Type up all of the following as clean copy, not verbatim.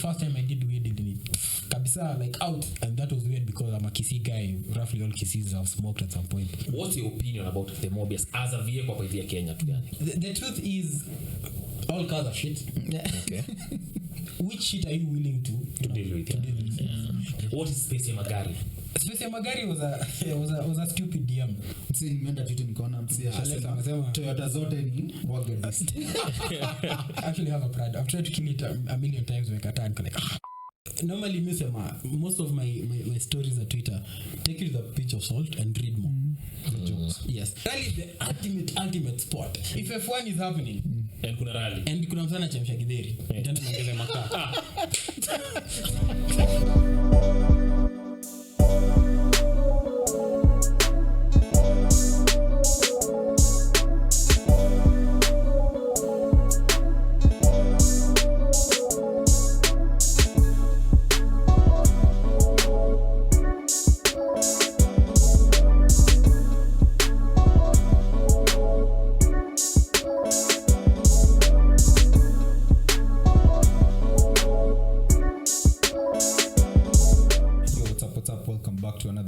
first time I did weed in it kabisa like out, and that was weird because I'm a Kisii guy. Roughly all Kisiis have smoked at some point. What's your opinion about the Mobius as a vehicle kwa hivi Kenya tu yani? The truth is all cars are shit. Okay. Which shit are you willing to deal with? What is space ya magari? Space ya magari was a stupid DM. Msi nimeenda Twitter nikaona msi anasema Toyota zote ni wagadist. Actually have a Prado. I've tried to kill it a million times when I can't like. Normally most of my stories on Twitter take it with a pinch of salt and read more. Jokes. Yes. Rally is the ultimate sport. If F1 is happening and kuna rally and kuna msana chemsha gideri ndio naongeza makaa.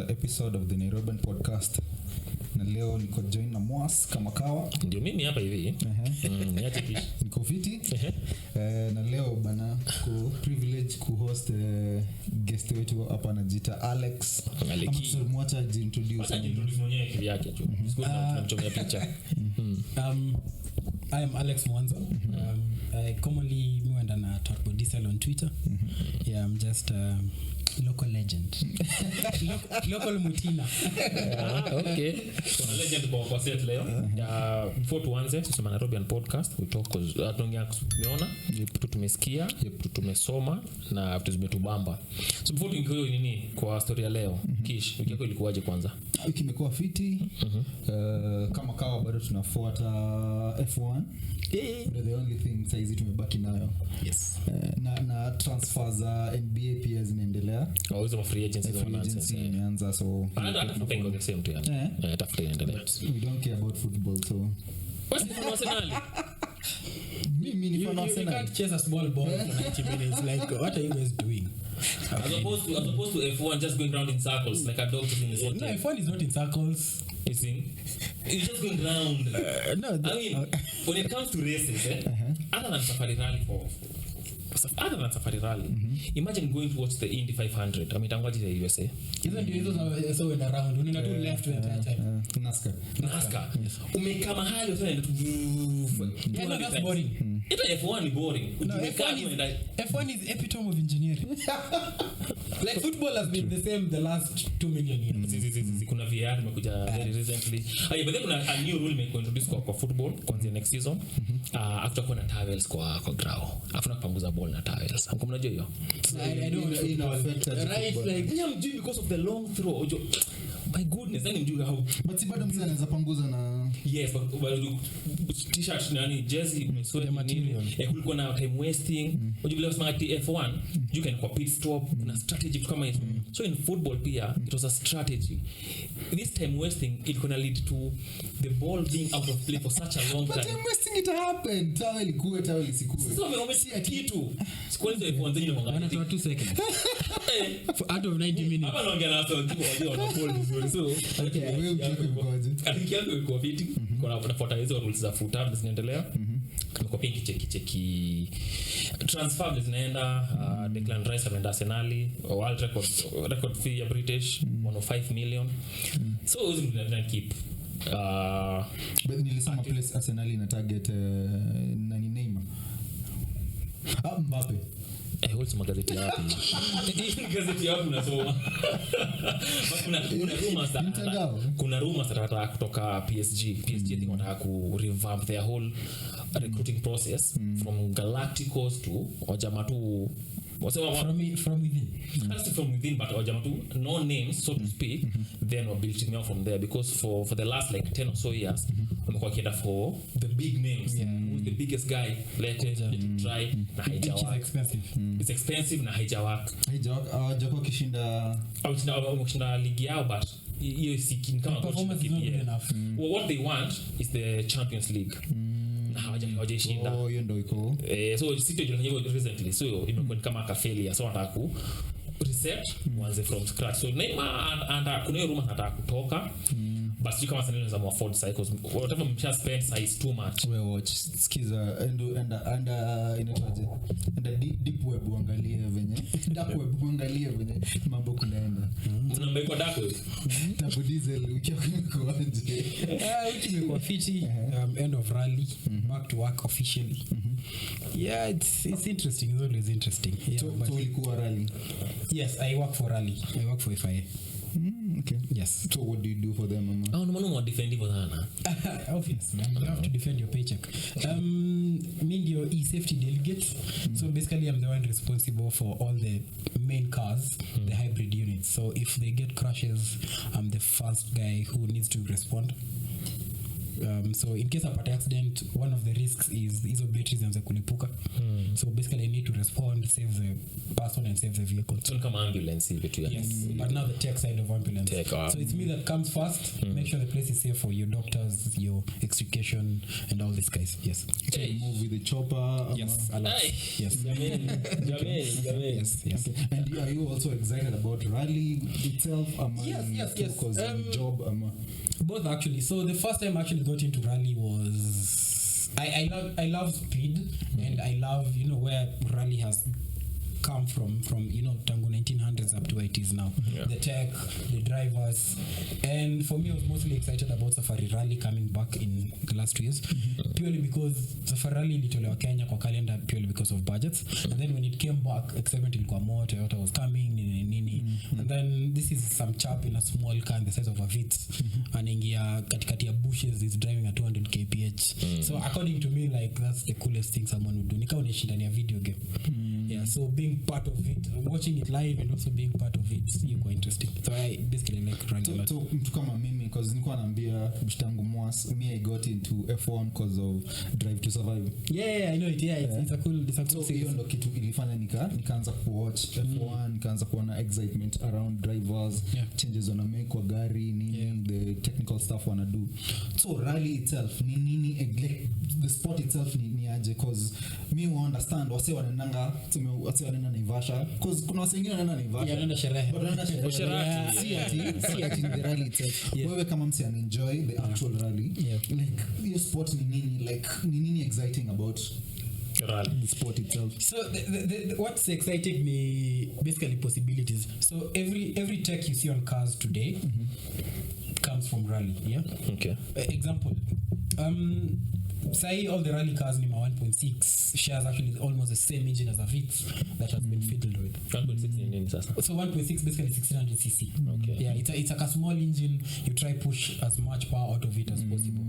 Episode of the NairoBEERN podcast. Na leo niko join na Moas kama kawa. Ndio mimi hapa hivi. Niache kish. Niko fiti. Na leo bana ko privilege ku host guest wetu hapa anajiita Alex. Mwacha introduce mwenyewe kivyake tu. Sikuwa tunamchomea picha. I am Alex Mwanzo. I commonly mwenda na TURBODIESEL on Twitter. Yeah, I'm just local legend. Local mutina. Okay. Kuna legend kwa set leo. Before tuanze tusema NairoBEERN podcast, we talk tunaongea kusiona, tumesikia, tumesoma na vitu zimetubamba. So before tuingie nini kwa story ya leo, Kish, wiki yako ilikuwaje kwanza? Wiki imekuwa fiti. Kama kawa bado tunafuata F1. The only thing saizi tumebaki nayo. Yes. Na transfers za NBA pia zinaendelea. Hizo free agency imeanza so tafuta the same tu yani. Tafuta endelea. We don't care about football so. What's the Arsenal? Mimi ni fan of Arsenal. You can't chase a small ball for 90 minutes like what are you guys doing? As opposed to F1 just going round in circles like a dog in the zone. No, F1 is not in circles. You see? It's just going round. No, I mean, when it comes to races, other than Safari Rally, imagine going to watch the Indy 500. I mean, I'm watching the USA. Isn't it so in around? You need to left the entire time. NASCAR. Yes. Umeka mahali unaenda tu. That's boring. F1 is boring. No, F1 is epitome of engineering. Like football has been the same the last 2 million years. Kuna VR imekuja very recently. But then kuna a new rule make introduce kwa football kuanzia next season. After kuna towels kwa ground. Afuna kupanguza ball na towels. Hamko mnajua hiyo? I don't know. Right, like I'm doing because of the long throw. My goodness, then mjua how. But si bado mzee anaweza panguza na yes, but t-shirt nani jersey umesore material. Kulikuwa na time wasting. Unajua bila kusema F1, you can compete stop na strategy kama hizo. So in football pia it was a strategy. This time wasting it gonna lead to the ball being out of play for such a long time. But time wasting it happened. Tawel isikue. So wamesi kitu. Sikwenza F1 zenyewe mwangalia. Wana 2 seconds. Out of 90 minutes. Hapa naongea na watu wana ball vizuri. So okay, wewe unakoje? Akianza kwa fiti kuna unafuata hizo rules za futa zinaendelea. Kwa pia kicheki transfer zinaenda Declan Rice ameenda Arsenal, world record fee ya British 105 million. So hizo ndio keep but nilisema place Arsenal ina target nani Neymar. Mbappe. What's magazeti yapi? Gazeti yapi unasoma? Kuna rumors that kutoka PSG wanataka ku revamp their whole recruiting process from Galacticos to Ojamatu. From within. That's from within, but Ojamatu, no names, so to speak, then we're building out from there because for the last like 10 or so years, wamekuwa kienda for the big names. Who's the biggest guy? Let try na haijawaka. It's expensive na haijawaka. Hajakuwa kishinda ligi yao, but hiyo si kama performance is not good enough. What they want is the Champions League. Na hawaja hawajashinda hiyo ndio iko so City ndio hivyo recently so imekuwa kama ka failure so wanataka ku reset mwanze from scratch so Neymar and kuna rumor anataka kutoka but sio kama sanelo za afford cycles whatever msha spend size too much we watch skiza and inaitwaje and deep web uangalie venye dark web uangalie venye mambo kunaenda mnambeko dark web TURBODIESEL ukikoaje which imekuwa fiti end of rally back to work officially yeah it's interesting, it's always interesting. Yeah, so ulikuwa rally? Yes, I work for rally, I work for FIA. Okay. Yes. So what do you do for them, mama? Oh, no more defending sana. Obviously, you have to defend your paycheck. Me ndio e-safety delegate. So basically I'm the one responsible for all the main cars, the hybrid units. So if they get crashes, I'm the first guy who needs to respond. So in case of an accident, one of the risks is hizo batteries zinaweza kulipuka. So basically I need to respond, save the person and save the vehicle. So come ambulance hivi tu. Yes, but now the tech side of ambulance. So it's me that comes first, make sure the place is safe for your doctors, your extrication and all these guys. Yes. So you move with the chopper. Yes, a lot. Yes. Jameni. Yes. Okay. And are you also excited about rally itself? Yes. Because job, both actually. So the first time I actually got into rally was I love speed and I love where rally has come from tangu 1900s up to where it is now. The tech, the drivers, and for me I was mostly excited about Safari Rally coming back in the last 2 years purely because Safari Rally ilitolewa Kenya kwa calendar purely because of budgets and then when it came back excitement ilikuwa more, Toyota was coming nini and then this is some chap in a small car in the size of a Vitz anaingia katikati ya bushes is driving at 200 kph so according to me like that's the coolest thing someone would do nika unaishi ndani ya video game yeah so being part of it, watching it live and also being part of it is quite interesting. So I basically like running a lot. So mtu kama mimi because nilikuwa naambia bitangu mwas me I got into F1 because of Drive to Survive. Yeah, I know it. Yeah, it's a cool so hiyo ndo kitu ilifanya nikaanza kuwatch F1 nikaanza kuona excitement around drivers changes wana make kwa gari nini the technical stuff wana do. So rally itself ni nini like the sport itself ni aje cause me understand wase wanaenda Naivasha because kuna watu wengine wanaenda Naivasha wanaenda sherehe si ati the rally itself wewe kama msi enjoy the actual rally like your sport ni nini like ni nini exciting about rally the sport itself so the what's exciting me basically possibilities so every tech you see on cars today comes from rally okay example say all the rally cars Nima 1.6 shares actually almost the same engine as a Vitz that has been fiddled with 1.6 in sasa so 1.6 basically 1600 cc okay yeah it's like a small engine you try push as much power out of it as possible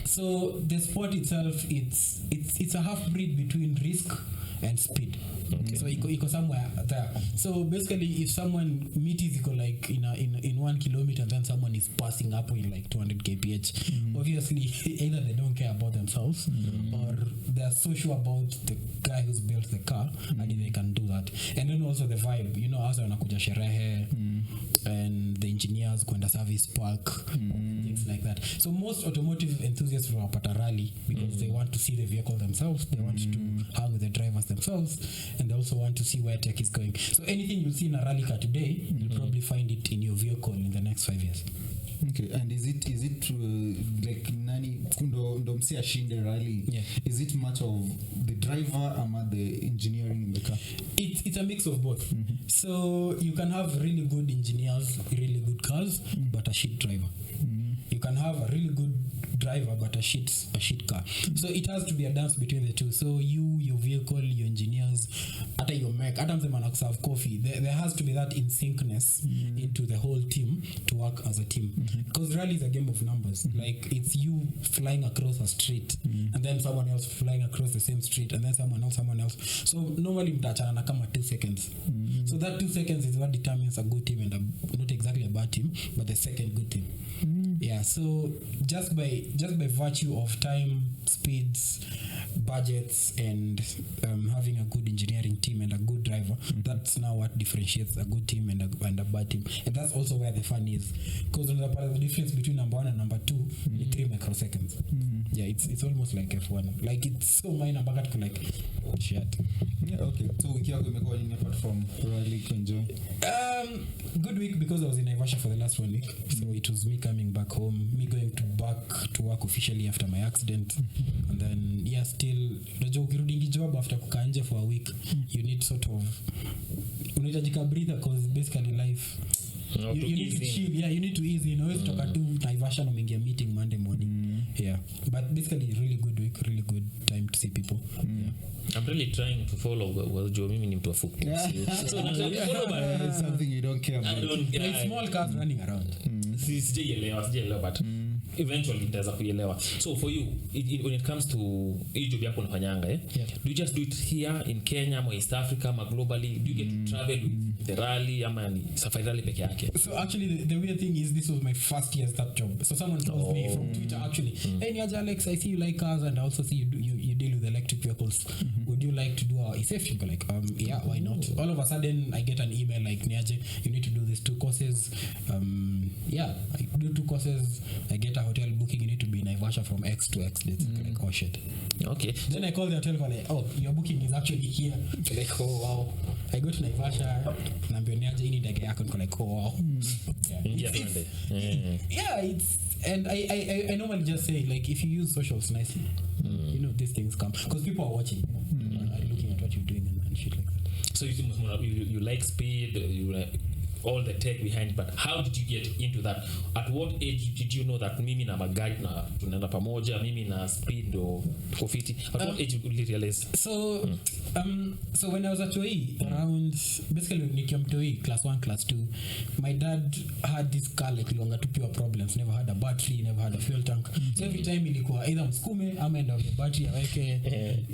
so the sport itself it's a half breed between risk and speed so iko somewhere there so basically if someone meets iko like in 1 kilometer then someone is passing up in like 200 kph obviously either they don't care about themselves or they are so sure about the guy who's built the car and they can do that and then also the vibe hasa wanakuja sherehe and the engineers kwenda service park things like that so most automotive enthusiasts will pata rally because they want to see the vehicle themselves they want to hang with the drivers themselves and they also want to see where tech is going so anything you see in a rally car today you'll probably find it in your vehicle in the next 5 years. Okay, and is it like nani ndo msi ashinde rally is it much of the driver ama the engineering in the car? It's a mix of both so you can have really good engineers really good cars but a shit driver you can have a really good driver but a shit car so it has to be a dance between the two so your vehicle your engineers hata your mech hata msema na kuserve coffee there has to be that in syncness into the whole team to work as a team because rally is a game of numbers like it's you flying across a street and then someone else flying across the same street and then someone else so normally mtachana na kama 2 seconds so that 2 seconds is what determines a good team and not exactly a bad team but the second good team yeah so just by virtue of time speeds budgets and having a good engineering team and a good driver that that's now what differentiates a good team and a bad team, and that's also where the fun is, because the difference between number 1 and number 2 is 3 microseconds. Yeah, it's almost like F1, like it's so minor but like shit. Yeah, okay. So wiki yako imekuwa nini apart from rally enjoy? Good week because I was in Naivasha for the last 1 week. So it was me coming back home, me going back to work officially after my accident. And then yeah, still unajua ukirudingi job after kukaa nje for a week, you need sort of unahitajika breather, because basically life you need to chill. Yeah, you need to ease in. Always toka tu Naivasha na umeingia meeting Monday morning. Yeah, but basically really good week, really good time to see people. Yeah. I'm really trying to follow well Joe, mimi ni mtu wa fupi. So follow It's something you don't care about. Like small cars running around. Sijaelewa but eventually nitaweza kuelewa. So for you, when it comes to hii job yako unafanyanga do you just do it here in Kenya or East Africa or globally? Do you get to travel with the rally ama ni safari rally peke yake? So actually the weird thing is this was my first year start job. So someone told me from Twitter actually, hey Niaja Alex, I see you like cars and I also see you deal with electric vehicles. Would you like to do our safety? Like yeah, why not? All of a sudden I get an email like, Niaja, you need to do these 2 courses. Yeah, I do 2 courses. I get a hotel booking, you need to be in Naivasha from X to X dates. Like, oh shit. Okay. Then I call the hotel, like, oh, your booking is actually here. Like, oh wow. I go to Naivasha, naambia Niaja ini ndege yako, like, oh wow. Yeah, it's and I normally just say, like, if you use socials nicely, you know these things come because people are watching, are looking at what you're doing and shit like that. So you like speed, you like all the tech behind, but how did you get into that? At what age did you know that mimi na magari na tunaenda pamoja, mimi na speed or profiti? At what age did you realize? So when I was at OE, around basically nikiwa mtoi class 1 class 2, my dad had this car like longa to pure problems, never had a battery, never had a fuel tank. So every time ilikuwa either msukume ama enda the battery aweke,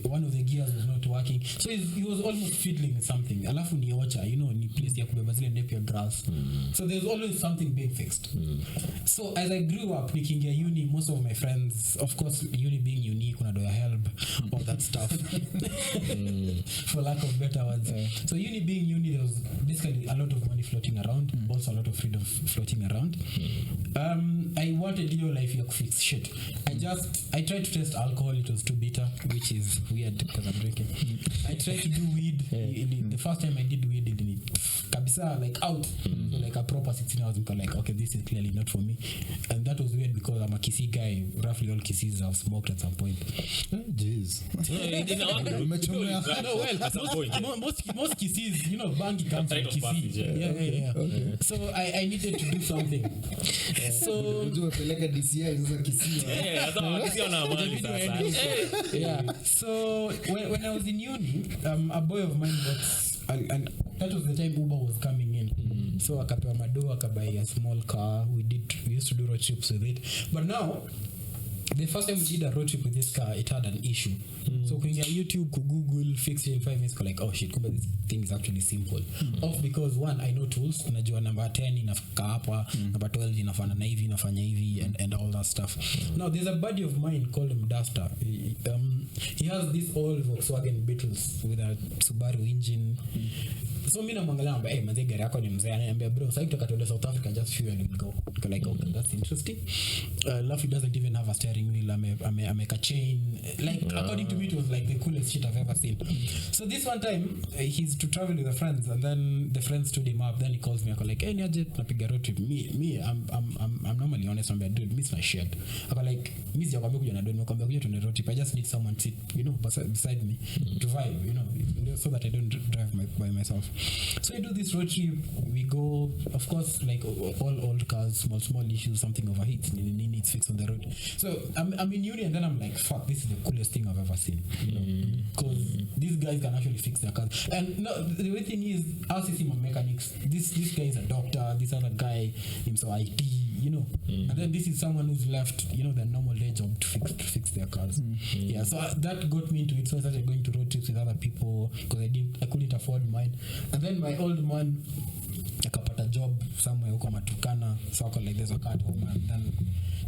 one of the gears was not working, so he was almost fiddling with something. Alafu ni ocha, you know, ni place ya kubeba zile Napier grass. So there's always something being fixed. So as I grew up, nikiingia uni, most of my friends, of course uni being unique, kuna do ya help, all that stuff. For lack of better words. So uni being uni, there was basically a lot of money floating around, also a lot of freedom floating around. I wanted your life to fix shit. I tried to test alcohol, it was too bitter, which is weird because I'm drinking. I tried to do weed. The first time I did weed, kabisa, like out, so like a proper 16 hours, I'm like, okay, this is clearly not for me. And that was weird because I'm a Kisii guy. Roughly all Kisiis have smoked at some point. Jeez. Most Kisiis, you know, Bangi comes from Kisii. Yeah. Okay. So I needed to do something. So peleka DCI sasa Kisii. Yeah. So when I was in uni, a boy of mine and that was the time Uber was coming in. So akapewa mado, akabuy a small car. We used to do road trips with it. But now, the first time we did a road trip with this car, it had an issue. So when you YouTube, Google, fix it in 5 minutes, like, oh shit, this thing is actually simple. Off because one, I know tools. Najua number 10 inafika hapa, number 12 inafanya hivi, inafanya hivi, and all that stuff. Now there's a buddy of mine called him Duster. He has this old Volkswagen Beetles with a Subaru engine. So mimi namwangalia naambia, hey, manze gari yako ni mzee. Ananiambia, bro, sasa kutoka tuende South Africa, just fuel and go. Like, okay, that's interesting. Luffy doesn't even have a steering wheel. Make a chain. Like, according to me, it was like the coolest shit I've ever seen. So this one time, he's to travel with the friends, and then the friends stood him up. Then he calls me, I'm like, hey, Niaje, napiga road trip. I'm normally honest. I'm like, dude, miss my shit. I'm like, miss yakwambia kuja na do, nakwambia kuja tuende road trip. I just need someone to sit, you know, beside me to vibe, you know, so that I don't drive by myself. So I do this road trip. We go, of course, like all old cars, small issues, something overheats, it's fixed on the road. So I'm in uni, and then I'm like, fuck, this is the coolest thing I've ever seen, you know, because these guys can actually fix their cars. And no, the way thing is, I'll see my mechanics. This guy is a doctor. This other guy himself IT, you know. And then this is someone who's left, you know, their normal day job to fix their cars. Yeah, so that got me into it. So I started going to road trips with other people because I couldn't afford mine. And then my old man akapata nikapata job somewhere huko Matukana, so I like there's a car at home, and then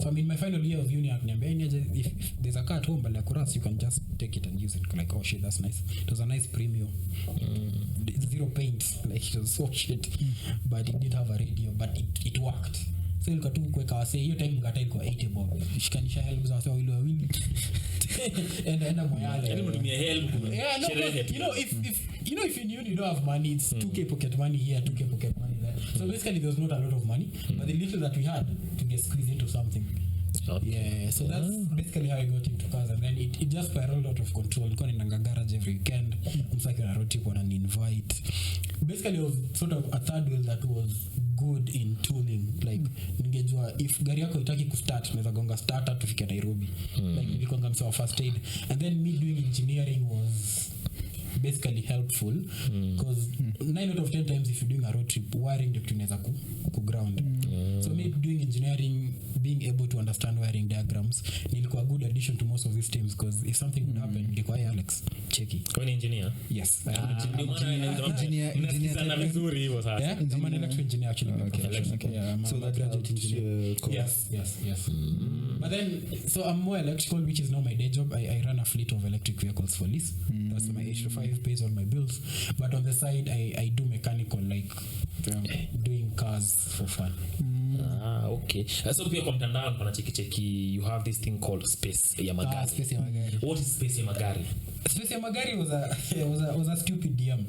so I mean my final year of uni akaniambia if there's a car at home but like Kuras you can just take it and use it. Like oh shit, that's nice. It was a nice premium, zero paint, like it was so shit, but it did have a radio, but it worked. So ilikuwa tu kuweka wase hiyo time ngata ilikuwa 80 bob shikanisha help za wase wawili wawili enda moyale yani mtumia help yeah, no, if you knew you don't have money, it's 2k pocket money here, 2k pocket money there. So basically there was not a lot of money, but the little that we had to get squeezed into something. Okay. Yeah, so that's basically how I got into cars, and then it just spiraled out of control. Nilikuwa nenda garage every weekend, msaki na road trip on an invite. Basically it was sort of a third wheel that was good in tooling, like ningejua if gari yako itaki kustart naweza gonga starter tufike Nairobi. Like nilikuwa msewa first aid, and then me doing engineering was basically helpful because 9 out of 10 times if you're doing a road trip wiring ndio tunaweza ku ground. So me doing engineering, being able to understand wiring diagrams nilikuwa a good addition to most of these teams, because if something would happen nilikuwa Alex cheki kwa ni engineer. Yes, engineer sana vizuri hivyo sasa. Yeah, I'm an electrical engineer actually. Okay. Yeah, So that graduate engineer. Yes. But then so I'm more electrical, which is now my day job. I run a fleet of electric vehicles for lease. That's my 8-to-5 pays all my bills, but on the side I do mechanical, like doing cars for fun. Okay. So pia kwa mtandao kuna cheki you have this thing called space ya magari. Space ya magari. What is space ya magari? Space ya magari was a stupid DM.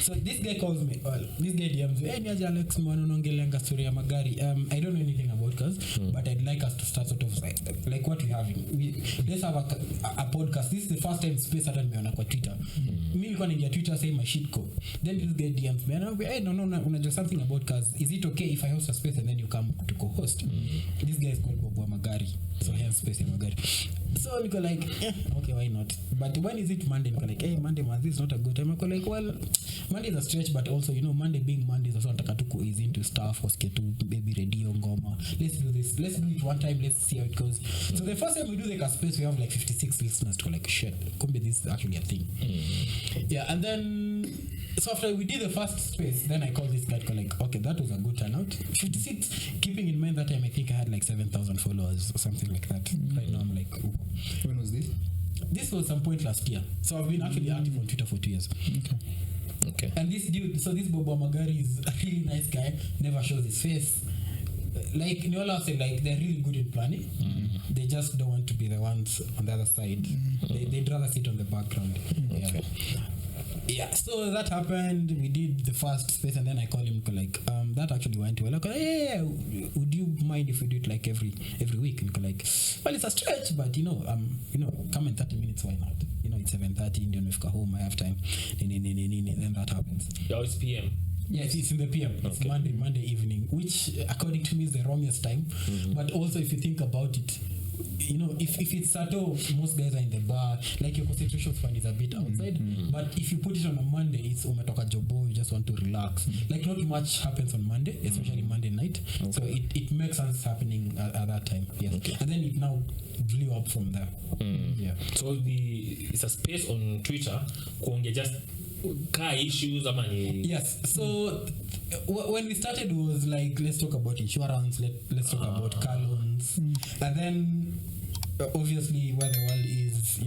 So this guy calls me, this guy DMs me, hey niaje Alex, mwana unaongelea story ya magari. I don't know anything about cars, but I'd like us to start sort of like what we're having. Let's have a podcast. This is the first time space hata nimeona kwa Twitter. Mimi nilikuwa naingia Twitter say my shit go. Then this guy DMs me, and I'm like, hey no, unajua something about cars. Is it okay if I host a space and then you come to co-host? This guy is called Bobo Magari. So he has space in Magari. So we go like, okay, why not? But when is it Monday? We like, hey, Monday, man, this is not a good time. I go like, well, Monday is a stretch, but also, Monday being Monday is also nataka tu ease into stuff, usikie tu baby radio ngoma. Let's do this. Let's do it one time. Let's see how it goes. So the first time we do like a space, we have like 56 listeners to like, shit, could be this is actually a thing. Yeah, and then so after we did the first space, then I called this guy like, okay, that was a good turnout. 56, keeping in mind that time I think I had like 7,000 followers or something like that. Right now I'm like, ooh. When was this? This was some point last year. So I've been actually active on Twitter for 2 years. Okay. And this dude, so this Bobo Magari is a really nice guy, never shows his face. Like Niola said, like they're really good in planning. They just don't want to be the ones on the other side. They'd rather sit on the background. Okay. Yeah, so that happened. We did the first space, and then I called him like, that actually went well. Like, hey, would you mind if we do it like every week? And like, well, it's a stretch, but come in 30 minutes, why not? It's 7:30. Indian we've got home. I have time. Then that happens. Yeah, it's PM. Yes, it's in the PM. It's okay. Monday evening, which according to me is the wrongest time. But also, if you think about it, if it's Sato, most guys are in the bar, like your concentration span is a bit outside. But if you put it on a Monday, it's umetoka jobo, you just want to relax. Like not much happens on Monday, especially Monday night. So it makes sense happening at that time. Yes. Okay. And then it now blew up from there. Yeah. So it's a space on Twitter kuonge just car issues ama ni. Yes. So when we started it was like, let's talk about insurance, let's talk about car loans. And then obviously where the world is,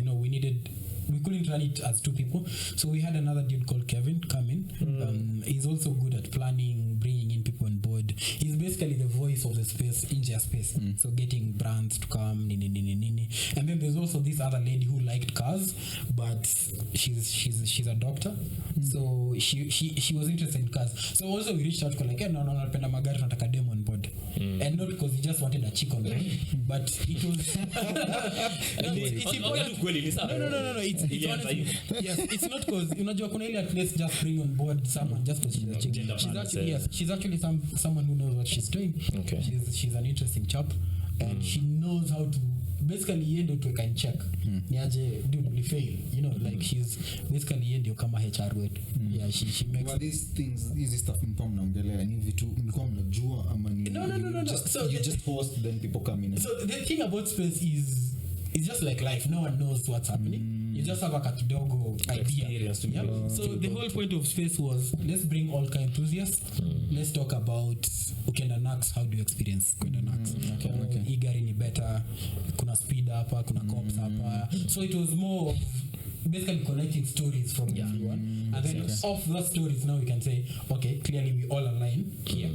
we couldn't run it as two people, so we had another dude called Kevin come in. He's also good at planning, bringing in people on board. He's basically the voice of the space, India space. So getting brands to come, and then there's also this other lady who liked cars, but she's a doctor, so she was interested in cars. So also we reached out to like, no, napenda magari, nataka demo on board, and not because he just wanted a chick on board, but it was no. It's honestly, yes, it's not because unajua kuna ile at least just bring on board someone just because she's a chick. She's actually someone who knows what she's doing. Okay. She's an interesting chap, and she knows how to basically yendo to can check niaje dude we fail, like she's basically yendo kama HR wetu. Yeah, she makes well, these things, easy stuff mpo mnaongelea ni vitu mlikuwa mnajua ama ni no. So you just host, then people come in. So the thing about space is it's just like life. No one knows what's happening. you just have a kakidogo idea. Experience to Yep. be- So the whole point of space was, let's bring all car enthusiasts. Let's talk about ukenda Nax, how do you experience kwenda Nax? Hii gari ni better, kuna speed hapa, kuna cops hapa. So it was more of basically collecting stories from everyone, and then off those stories now we can say, okay, clearly we all align here.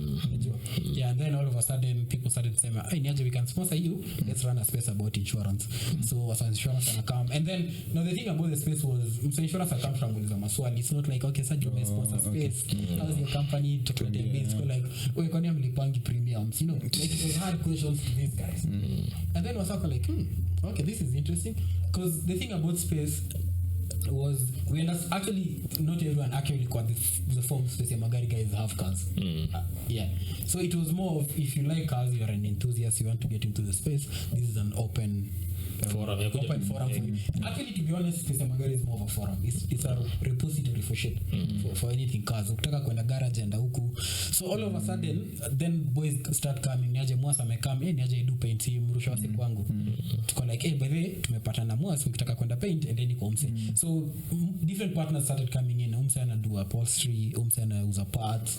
And then all of a sudden people started saying, hey Niaje, we can sponsor you, let's run a space about insurance. So as insurance can come, and then now the thing about the space was insurance account from maswali. It's not like, okay, such a sponsor space, how's your company to base go like, we kwani mlipangi premiums, like they had questions to these guys. And then was like, okay, this is interesting, because the thing about space was we actually not everyone actually got the form space. Magari guys have cars. So it was more of, if you like cars, you're an enthusiast, you want to get into the space, this is an open forum for you. Actually, to be honest, Space Magari is more of a forum. It's a repository for shit, for anything cars. Ukitaka kwenda garage and huku. So all of a sudden, then boys start coming. Niaje Mwasa amekam, niaje do paint hii mrusha wasi kwangu. Tuko like, by the way, tumepatana Mwasa, ukitaka kwenda paint and then iko umse. So different partners started coming in. Umse anadu upholstery, umse anauza parts.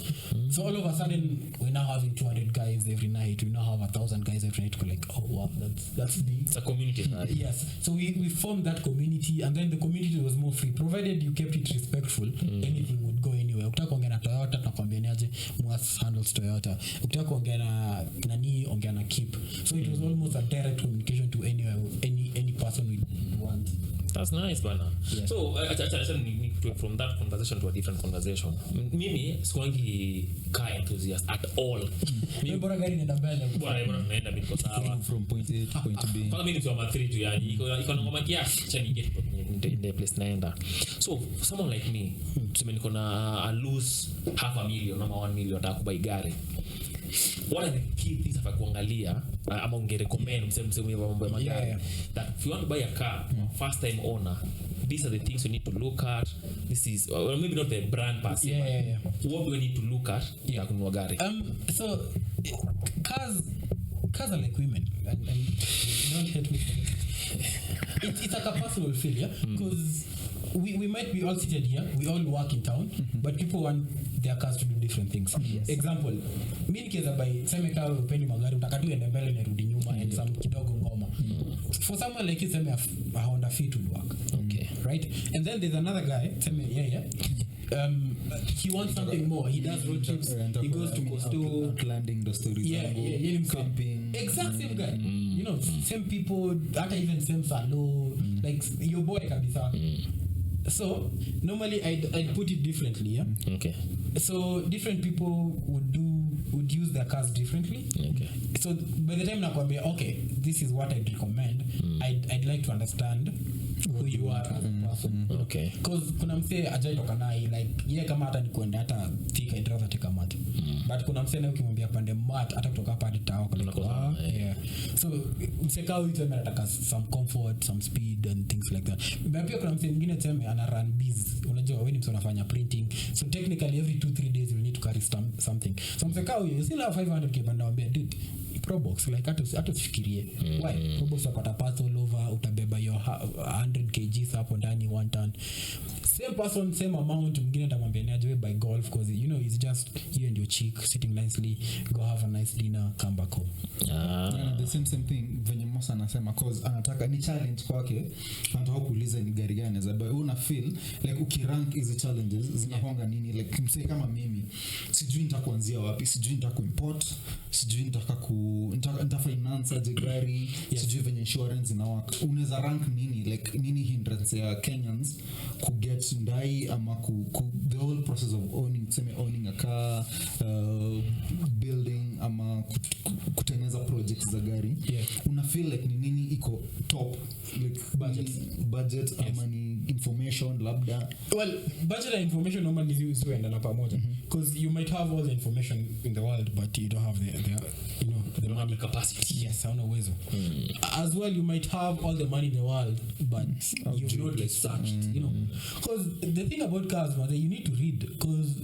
So all of a sudden, we're now having 200 guys every night. We now have 1,000 guys every night. We're like, oh wow, that's big. It's a community. Yes, so we formed that community, and then the community was more free, provided you kept it respectful. Anything would go anywhere. Ukitaka kuongea na Toyota, tunakwambia niaje Mwas handles Toyota. Ukitaka kuongea na nani, ongea na Keep. So it was almost a direct communication to any person we want. That's nice, bana. Yeah. So from that conversation to a different conversation. Mimi sikuangi car enthusiast at all. Mimi bora gari inaenda mbele. Bora tunaenda biko sawa. From point A to point B. Kama mimi ni 3 tu yani iko na ngoma kiasi cha ninge in the place naenda. So for someone like me, tuseme niko na a loose $500,000 ama 1 million nataka kubai gari. What are the key things if I kuangalia ama ungerecommend mseme mambo ya magari that if you want to buy a car, first time owner, these are the things you need to look at. This is well, maybe not the brand per se. What do we need to look at ya kununua gari? So cars are like women, and don't hate me for this. It's like a personal feel, because we might be all seated here, we all work in town, but people want their cars to do different things. Example, mimi nikiweza buy sema kama upendi magari utakatu ende mbele na rudi nyuma and some kidogo ngoma. For someone like you, sema a Honda Fit would work. Okay, right? And then there's another guy, sema he wants something more. He does road trips. He goes to Costo, outlanding the stories, camping. Exact same guy. Same people, even same salon, like your boy kabisa. So normally I'd put it differently, yeah. Okay. So different people would use their cars differently. Okay. So by the time nakwambia, okay, this is what I'd recommend, I'd like to understand who you are as a person. Okay. Because kuna mse ajaitoka nai, like kama hata nikuenda hata Thika I'd rather take a mat. But kuna mse na ukimwambia pande mat hata kutoka hapa hadi Tao kwa so mse kao hizo anataka some comfort, some speed and things like that. But pia kuna mse mwingine tseme ana run biz. Unajua wewe ni mse unafanya printing. So technically every 2-3 days you need to carry something. So mse kao you still have 500k banda wambia dude Probox, like hata usifikirie. Why? Probox utapata parts all over, utabeba your 100 kg hapo ndani 1 ton. Same person, same amount, mwingine atamwambia ni aje by golf, because it's just you and your chick sitting nicely, go have a nice dinner, come back home. The same thing venye Mosa anasema, cause anataka ni challenge kwake, anataka kuuliza ni gari gani za buy. Una feel like ukirank hizo challenges zinakuanga nini, like msee kama mimi sijui nitakuanzia wapi, sijui nitakuimport, sijui nita finance aje gari, sijui venye insurance inawaka. Unaweza rank nini, like nini hindrance ya Kenyans ku get ndai ama the whole process of owning a car, building ama kutengeneza projects za gari. Una feel like ni nini iko top, like budget ama ni information labda? Well, budget and information normally huenda na pamoja, because you might have all the information in the world but you don't have the money capacity. Yes, hauna uwezo. As well, you might have all the money in the world but you've not researched, because the thing about cars was that you need to read, because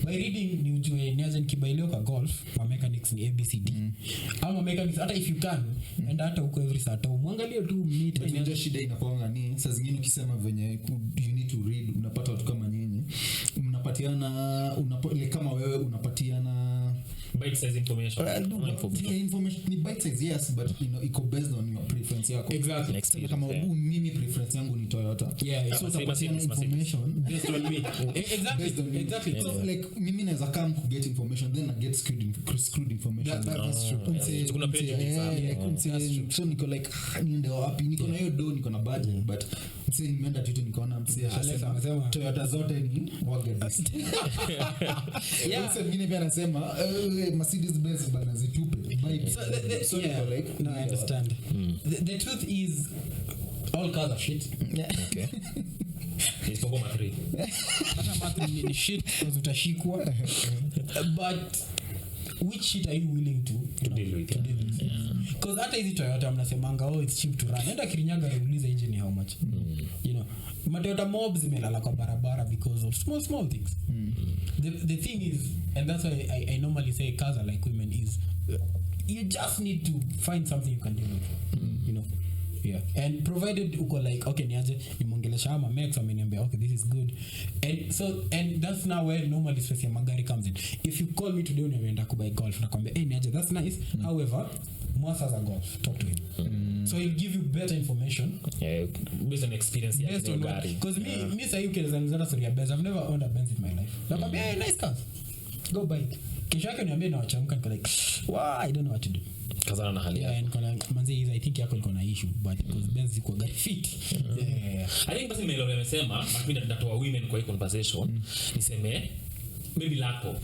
by reading ni ujue niaje nikibailio kwa golf ma mechanics ni ABCD ama mechanics hata if you can and hata uko every Saturday muangalie tu meet ndio shida inakuanga ni saa zingine ukisema venye you need to read unapata watu kama nyinyi mnapatiana kama wewe unapatiana bite size information information ni bite size yes but iko based on your preference yako exactly kama mimi preference yangu ni Toyota yeah so utapatiana information based on me exactly so like mimi naweza come to get information then I get screwed information that's true kuna page so niko like niende wapi niko na hiyo do niko na budget but msee nimeenda tu nikaona msee anasema Toyota zote ni wagabist yeah so mimi pia anasema Mercedes Benz bana zitupe so yeah. like no I understand the truth is all cars are shit okay it's for math hata math ni shit because utashikwa but which shit are you willing to deal with because hata hizi Toyota mnasemanga oh it's cheap to run enda Kirinyaga reulize engine how much you know Toyota mobs zimelala kwa barabara because of small things the thing is and that's why I normally say cars are like women is you just need to find something you can deal with you know yeah and provided uko like okay niaje nimongelesha ama Max ameniambia okay this is good and that's now where normally stress ya magari comes in if you call me today unaenda kubuy golf nakwambia hey niaje that's nice however Moss has a golf talk to him so he'll give you better information based on experience based on gari because me say you can zanzana story ya Benz I've never owned a Benz in my life nakwambia hey nice car go buy it kisha yake niambia na wachamka niko like wow I don't know what to do kazana na hali yeah niko like manzi I think yako iko na issue but because Benz iko gari fit yeah I think basi mimi nimesema mimi ndatoa women kwa hii conversation niseme maybe laptop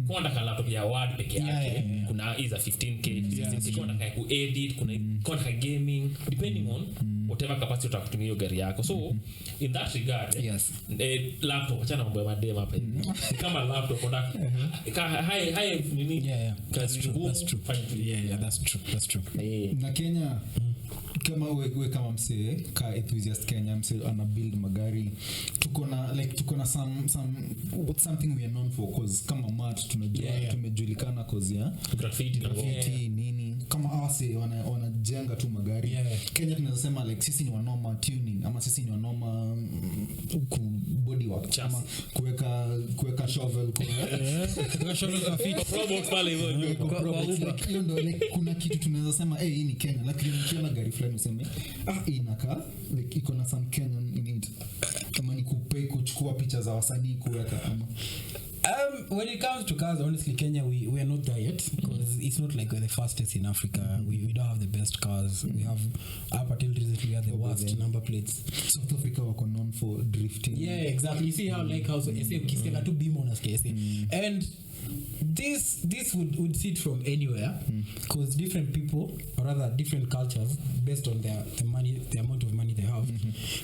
kwa ndaka laptop ya word peke yake kuna is a 15k 16k kwa ndaka ku edit kuna kwa ndaka gaming depending on whatever capacity utakutumia hiyo gari yako so in that regard yes laptop acha na mambo ya madem hapa hivi kama laptop kwa ndaka high nini that's true na Kenya kama wewe kama msee ka enthusiast Kenya msee ana build magari tuko na something we are known for cause kama mat tunajua tumejulikana cause ya graffiti nini kama awase wanajenga tu magari Kenya tunaweza sema like sisi ni wanoma tuning ama sisi ni wanoma body work ama kuweka shovel kwa shovel kwa fit robots pale hivyo ndio like kuna kitu tunaweza sema hii ni Kenya lakini ukiona gari fulani useme inaka like iko na some Kenyan in it kama ni kuchukua picha za wasanii kuweka ama when it comes to cars honestly Kenya we are not there yet because it's not like we're the fastest in Africa we don't have the best cars we have up until recently we had the worst number plates South Africa were known for drifting yeah exactly you see how like how so say ukisikia tu bimo unasikia and this would sit from anywhere because different people or rather different cultures based on the money the amount of money they have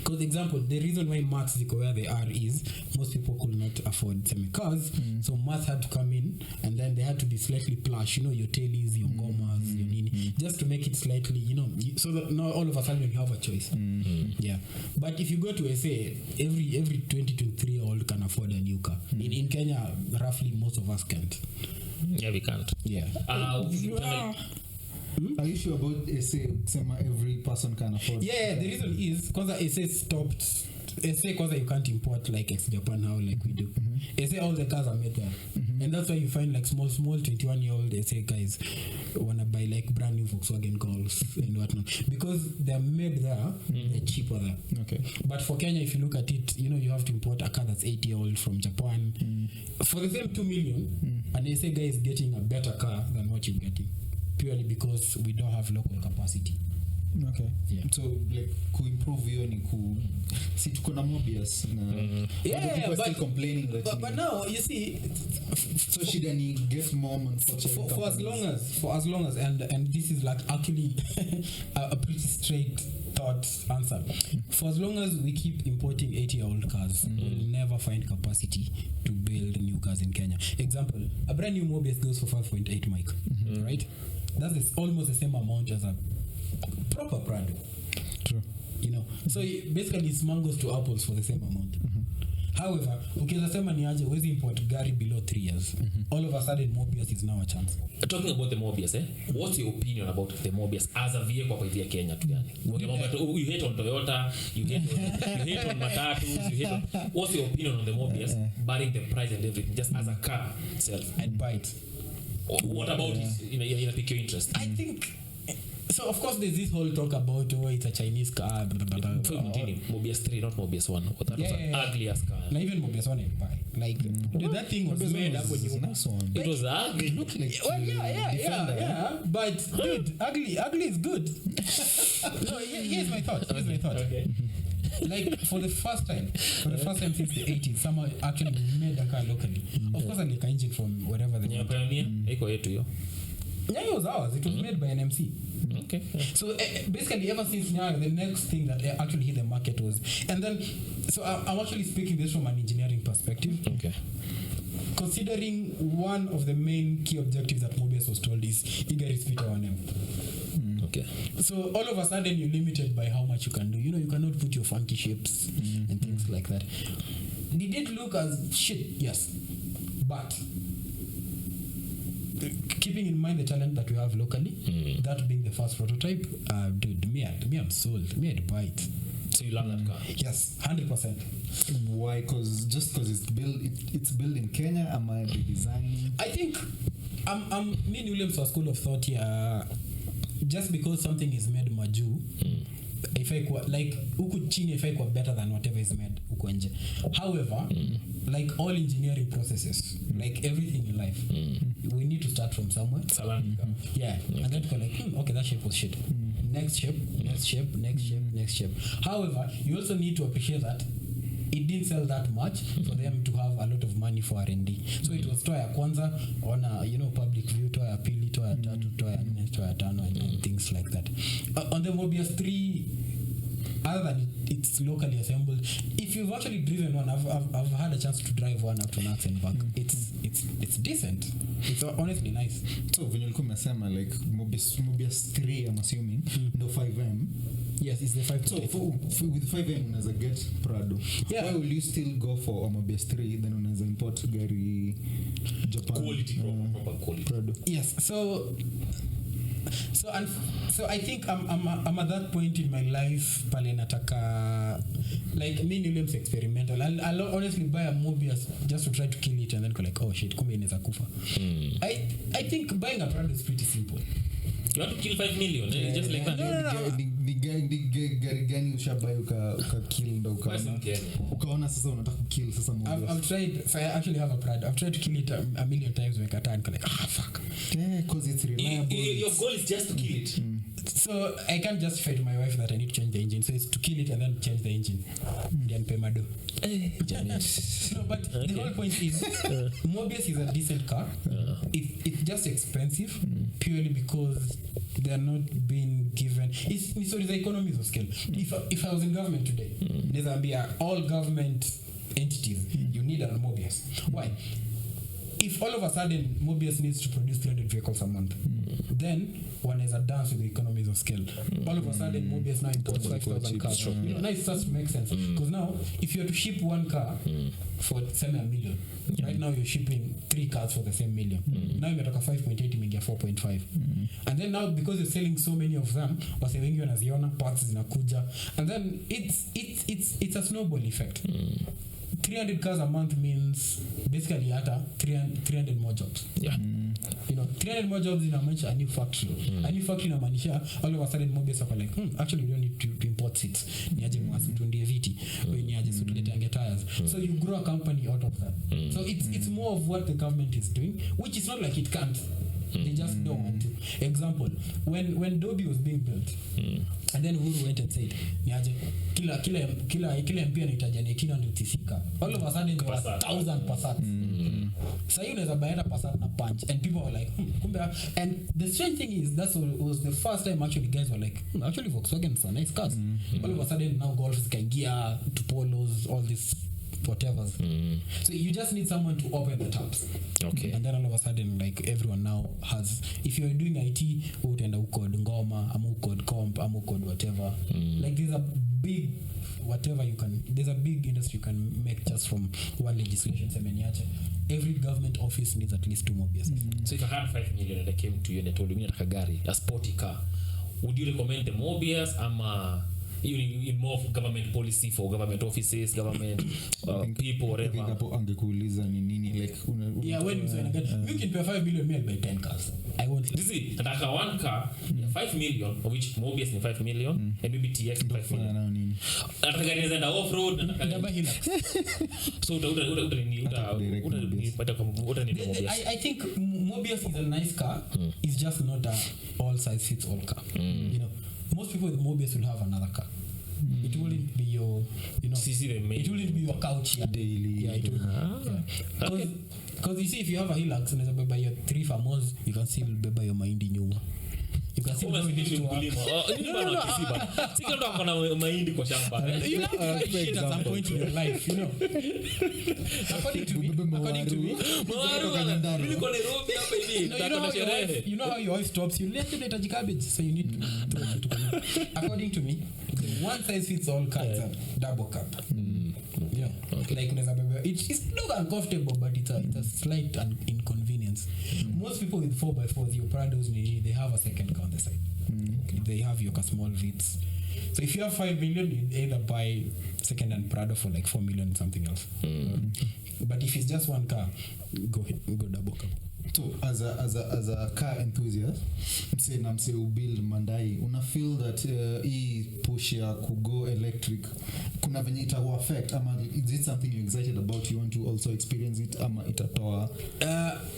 because example the reason why maths ziko where they are is most people could not afford semi cars so maths had to come in and then they had to be slightly plush you know your tailies your gomas your nini just to make it slightly you know so that now all of a sudden you have a choice yeah but if you go to SA every 23 year old can afford a new car in Kenya roughly most of us can't we can't Are you sure about SA? Sema every person can afford. Yeah, the reason is kwanza SA stopped. SA kwanza you can't import like ex-Japan how like we do. SA all the cars are made there. And that's why you find like small 21-year-old SA guys wanna buy like brand new Volkswagen Golf and whatnot because they're made there, they're cheaper there. Okay. But for Kenya, if you look at it, you know you have to import a car that's 8-year-old from Japan. For the same 2 million, an SA guy is getting a better car than what you're getting. Purely because we don't have local capacity. Okay. Yeah. So like improve hiyo ni si tuko na Mobius na people still complaining that but now you see so shida ni get more manufacturing for as long as and this is like actually a pretty straight thought answer. For as long as we keep importing 80-year-old cars, we'll never find capacity to build new cars in Kenya. Example, a brand new Mobius goes for 5.8 mic, right? That's almost the same amount as a proper Prado. True. You know, so basically it's mangoes to apples for the same amount. However, ukiweza sema ni aje uwezi import gari below 3 years. All of a sudden Mobius is now a chance. Talking about the Mobius, what's your opinion about the Mobius as a vehicle kwa hivi ya Kenya tu yani? You hate on Toyota, you hate on Matatus, you hate on, what's your opinion on the Mobius, barring the price and everything, just as a car itself? I'd buy it. What about it in a pick your interest? I think so. Of course, there's this whole talk about it's a Chinese car. Mobius 3, not Mobius 1. What that was an ugly ass car. Not even Mobius 1 I'd buy. Like dude, that thing was made up when you nice one. It was ugly. It looked like well, yeah. But dude, ugly is good. No, here's my thought. Okay. Like for the first time since the 80s, someone actually made a car locally. Of course, like an engine from wherever they want. Pioneer, iko yetu yo. Yeah, it was ours. It was made by NMC. Okay. So basically, ever since Nyayo, the next thing that actually hit the market was, and then, so I'm actually speaking this from an engineering perspective. Okay. Considering one of the main key objectives that Mobius was told is Igari Spita 1M. Okay. So all of a sudden you're limited by how much you can do. You know, you cannot put your funky shapes and things like that. Did it look as shit? Yes. But keeping in mind the talent that we have locally, that being the first prototype, dude, me I'm sold. Me I'd buy it. So you love that car? Yes, 100%. Why? Because it's built in Kenya. Am I the design? I think me and Williams are school of thought here. Just because something is made maju, if I like huku chini if I better than whatever is made huko nje. However, like all engineering processes, like everything in life, we need to start from somewhere. Yeah, and then go like, okay, that shape was shit. Next shape. However, you also need to appreciate that it didn't sell that much for them to have a lot of money for R&D. So it was toa ya kwanza on a, public view, toa ya pili, toa ya tatu, toa ya nne, toa ya tano, and things like that. On the Mobius 3, other than it's locally assembled, if you've actually driven one, I've had a chance to drive one up to Nax and back. It's decent. It's honestly nice. So when you come like Mobius 3, I'm assuming, no 5M. Yes, it's the 5. So with 5M unaweza get Prado. Yeah. Why will you still go for a Mobius 3 then unaweza import gari Japan quality, proper quality Prado? Yes. So I think I'm at that point in my life pale nataka like me and Williams experimental. I'll honestly buy a Mobius just to try to kill it and then go like, oh shit, kumbe inaweza kufa. I think buying a Prado is pretty simple. You want to kill 5 million, just like that. Ni gari gani ushabai uka kill ndo ukaona sasa unataka kill sasa Mobius? I've tried, so I actually have a Prado. I've tried to kill it a million times when I can't like, fuck. Yeah, because it's reliable. Your goal is just to kill it. So I can't justify to my wife that I need to change the engine. So it's to kill it and then change the engine. Then pay my dough. No, but the whole point is Mobius is a decent car. It's just expensive purely because they are not being given. It's the economies of scale. If I was in government today, there's be all government entities. You need a Mobius. Why? If all of a sudden Mobius needs to produce 300 vehicles a month, then one is a dance with the economies of scale. All of a sudden Mobius now imports 5,000 cars. Now it starts to make sense. Because now, if you are to ship one car for say $1 million, right now you're shipping 3 cars for the same $1 million. Now you're talking 5.8, you get 4.5. And then now, because you're selling so many of them, wase wengi wanaziona, parts zinakuja, and then it's a snowball effect. 300 cars a month means basically hata 300 more jobs. Yeah. 300 more jobs in a new factory. A new factory inamaanisha all of a sudden Mobius are like, actually we don't need to import seats. Niaje mwasi tuendie viti. We niaje so tuletange tires. So you grow a company out of that. So it's more of what the government is doing, which is not like it can't. They just don't want to. Example, when Dobby was being built, and then Uhuru went and said, niaje kila MP anahitaji 1800cc car. All of a sudden there were 1,000 Passats. So you unaweza buy a Passat na punch, and people were like, kumbe. And the strange thing is that was the first time actually guys were like, actually Volkswagen are nice cars. All of a sudden now Golfs can gear to Polos, all this whatever. So you just need someone to open the taps. Okay. And then all of a sudden, like everyone now has, if you're doing IT, utenda ukod ngoma, amu ukod comp, amu ukod whatever. Like there's a big whatever you can, there's a big industry you can make just from every government office needs at least 2 Mobius. So if I had 5 million and I came to you and I told you nataka gari, a sporty car, would you recommend the Mobius ama in more of government policy for government offices, government people, whatever? Hapo angekuuliza ni nini like when you say you can pay 5 million me buy 10 cars. I won't. This is nataka one car 5 million, of which Mobius ni 5 million and maybe TX 5 million. Nataka gari inaenda off road, nataka Hilux. So I think Mobius is a nice car. It's just not a all size fits all car. You know, most people with Mobius will have another car. It wouldn't be your, you know, it wouldn't be your couch here daily. Yeah, it would. Because you see, if you have a Hilux and it's by your 3 farmers, you can still by your mahindi nyuma. You can still do this to Sika ndo akona mahindi kwa shamba. You have to fight shit at some point in your life, you know. According to me, you know how your wife stops you, let them touch cabbage, so you need to according to me, the one size fits all car is a double cab. Yeah, okay. Like it's not uncomfortable, but it's a slight inconvenience. Most people with 4x4s, your Prados, they have a second car on the side. Okay. They have your small Vitz. So if you have 5 million, you either buy second-hand Prado for like 4 million and something else. But if it's just one car, go double cab. So as a car enthusiast, mse ubuild Mandai, una feel that hii push ya kugo electric kuna venye ita affect ama is it something you're excited about, you want to also experience it ama itatoa?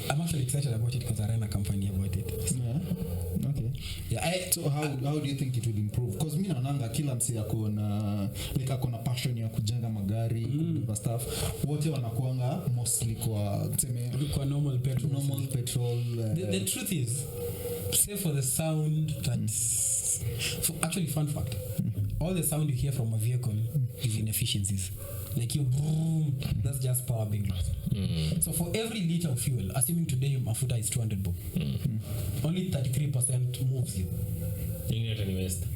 I'm actually excited about it because I ran a company about it. Yeah. Okay. Yeah. So how do you think it will improve? Because mimi naonanga kila mse akona like akona passion ya kujenga magari, kubuild stuff. Wote wanakuanga mostly kwa normal petrol. The truth is, save for the sound that's actually fun fact. All the sound you hear from a vehicle is inefficiencies. Like you boom, that's just power being lost. So for every liter of fuel, assuming today your mafuta is 200 bob, only 33% moves you.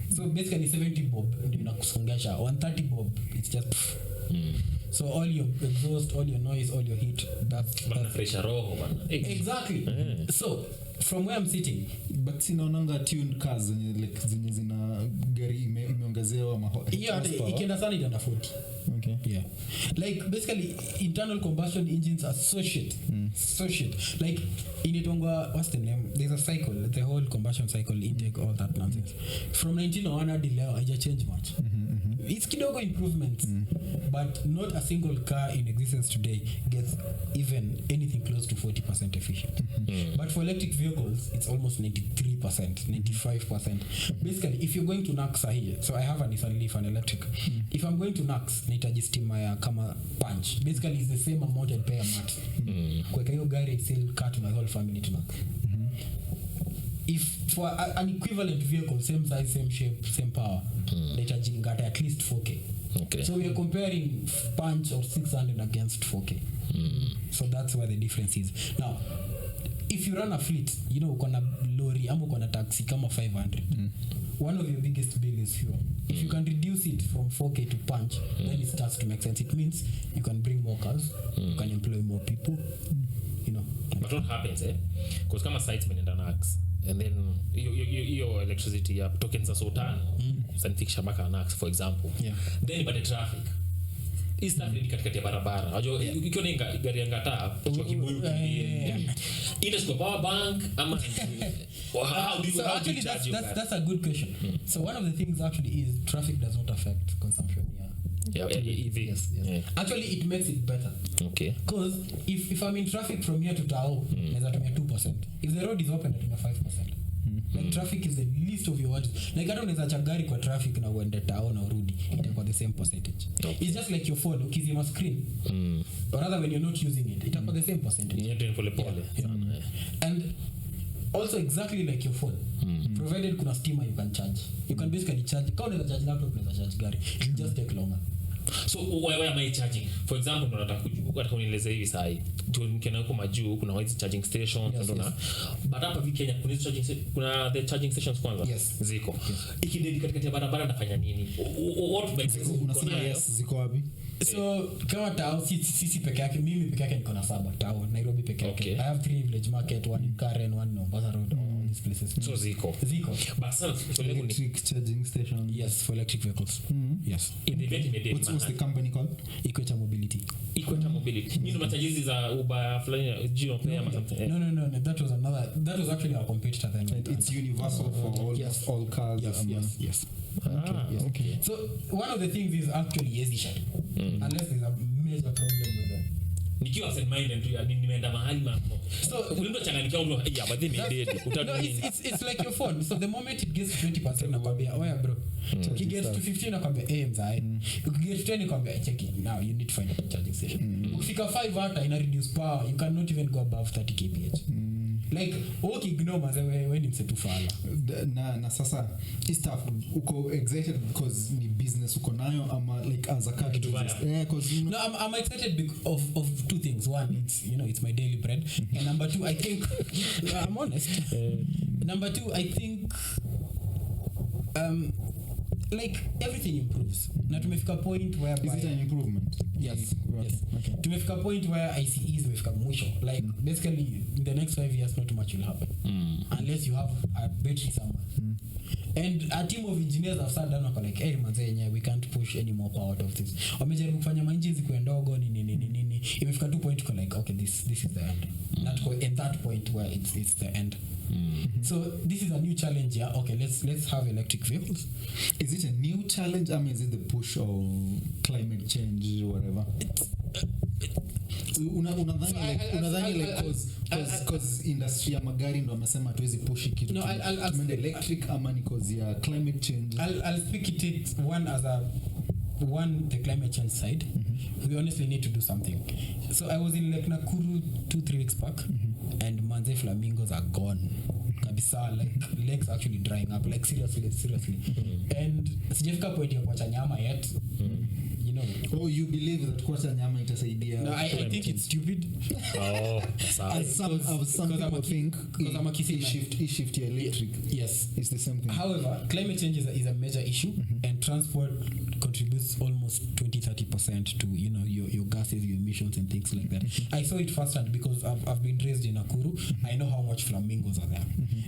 So basically 70 bob ndio inakusongesha, 130 bob it's just so all your exhaust, all your noise, all your heat, that's pressure roho bana. Exactly. So from where I'm sitting, but sinaonanga tuned cars zenye zina gari imeongezewa ikienda sana itaenda 40. Okay. Yeah. Like basically internal combustion engines are so shit. So shit. Like initongwa, what's the name? There's a cycle, the whole combustion cycle, intake, all that nonsense. From 1901 hadi leo haija change much. It's kidogo improvements, but not a single car in existence today gets even anything close to 40% efficient. But for electric vehicles, it's almost 93%, 95%. Basically, if you're going to NAX here, so I have a Nissan Leaf, an electric. If I'm going to NAX, nahitaji stima ya kama punch. Basically, it's the same amount I pay a mat. Kwa hiyo gari still car to my whole family to NAX. If for an equivalent vehicle, same size, same shape, same power, nahitaji ngata at least 4K. Okay. So we are comparing punch or 600 against 4K. So that's where the difference is. Now, if you run a fleet, you know, uko na lorry ama uko na taxi kama 500. One of your biggest bill is fuel. If you can reduce it from 4K to punch, then it starts to make sense. It means you can bring more cars, you can employ more people, you know. But what happens, because kama sites menenda NAX, and then your electricity tokens are so tano, sanifikisha mpaka NAX, for example. Yeah. Then but the traffic is not really katikati ya barabara. Unajua ukiona gari ya ngata kwa kibuyu ina kwa power bank ama how do you charge that's a good question. So one of the things actually is traffic does not affect consumption. Yes. Actually it makes it better. Okay. Because if I'm in traffic from here to Tao, naweza tumia 2%. If the road is open, natumia 5%. Like traffic is the least of your worries. Like I don't know gari kwa traffic na uende Tao na urudi, itakuwa the same percentage. It's just like your phone, ukizima screen. Or rather when you're not using it, itakuwa the same percentage. And also exactly like your phone. Provided kuna stima you can charge. You can basically charge. Kama unaweza charge laptop, unaweza charge gari. It just take longer. So why am I charging? For example, nataka kunielezea hivi sahi. Tukienda huko majuu kuna hizo charging stations ndona. But hapa Kenya kuna the charging stations kwanza ziko. Ikidedi katikati ya barabara nafanya nini? What makes unasema ziko wapi? So kama tao sisi peke yake, mimi peke yake niko na 7 tao Nairobi peke yake. Okay. I have 3 village market, one in Karen, one in Mombasa Road, all these places. So ziko but sasa electric charging station. Yes, for electric vehicles. Yes. in the event immediate What's the company called? Equator Mobility. you know machajizi za Uber fulani Geo pay ama something. No, that was actually our competitor then. It's universal for almost all cars. Yes. Okay. So one of the things is actually yes issue. Unless there's a major problem with them. Nikiwa absent minded tu nimeenda mahali mambo. So ulindo changanika ulo yeah but then dead. No, it's like your phone. So the moment it gets 20% nakwambia oya bro. It gets to 15 nakwambia mzai. You get 10 nakwambia check it now you need to find a charging station. Ukifika 5 hata ina reduce power you cannot even go above 30 kph. Like ignore mazewe when it's too far na sasa stuff uko excited because ni business uko nayo ama like as a car because you know no I'm excited because of 2 things. One, it's it's my daily bread, and number 2 I think I'm honest, number 2 I think like everything improves na tumefika point where is it an improvement? Yes. Okay. Tumefika point where ICE zimefika mwisho, like basically in the next 5 years not much will happen unless you have a battery somewhere. And a team of engineers have sat down and like hey manze we can't push any more power out of this. Wamejaribu kufanya engines zikuwe ndogo nini imefika 2 point ko like okay this is the end. At that point where it's the end. So this is a new challenge here. Okay, let's have electric vehicles. Is it a new challenge? I mean, is it the push of climate change or whatever? Unadhani like cause industry ya magari ndo amesema tuwezi push kitu tumeenda electric ama ni cause ya climate change? I'll speak it the climate change side. We honestly need to do something. So I was in like Nakuru 2-3 weeks back, and manze flamingos are gone kabisa, like lakes actually drying up, like seriously. And sijafika point ya kuacha nyama yet. You know, you believe that kuacha nyama itasaidia? No, I think it's stupid. Some people think because I'm a shift to electric. Yes, it's the same thing. However, climate change is a major issue, and transport contributes almost 20-30% to your gases, your emissions, and things like that. I saw it firsthand because I've been raised in Nakuru. I know how much flamingos are there.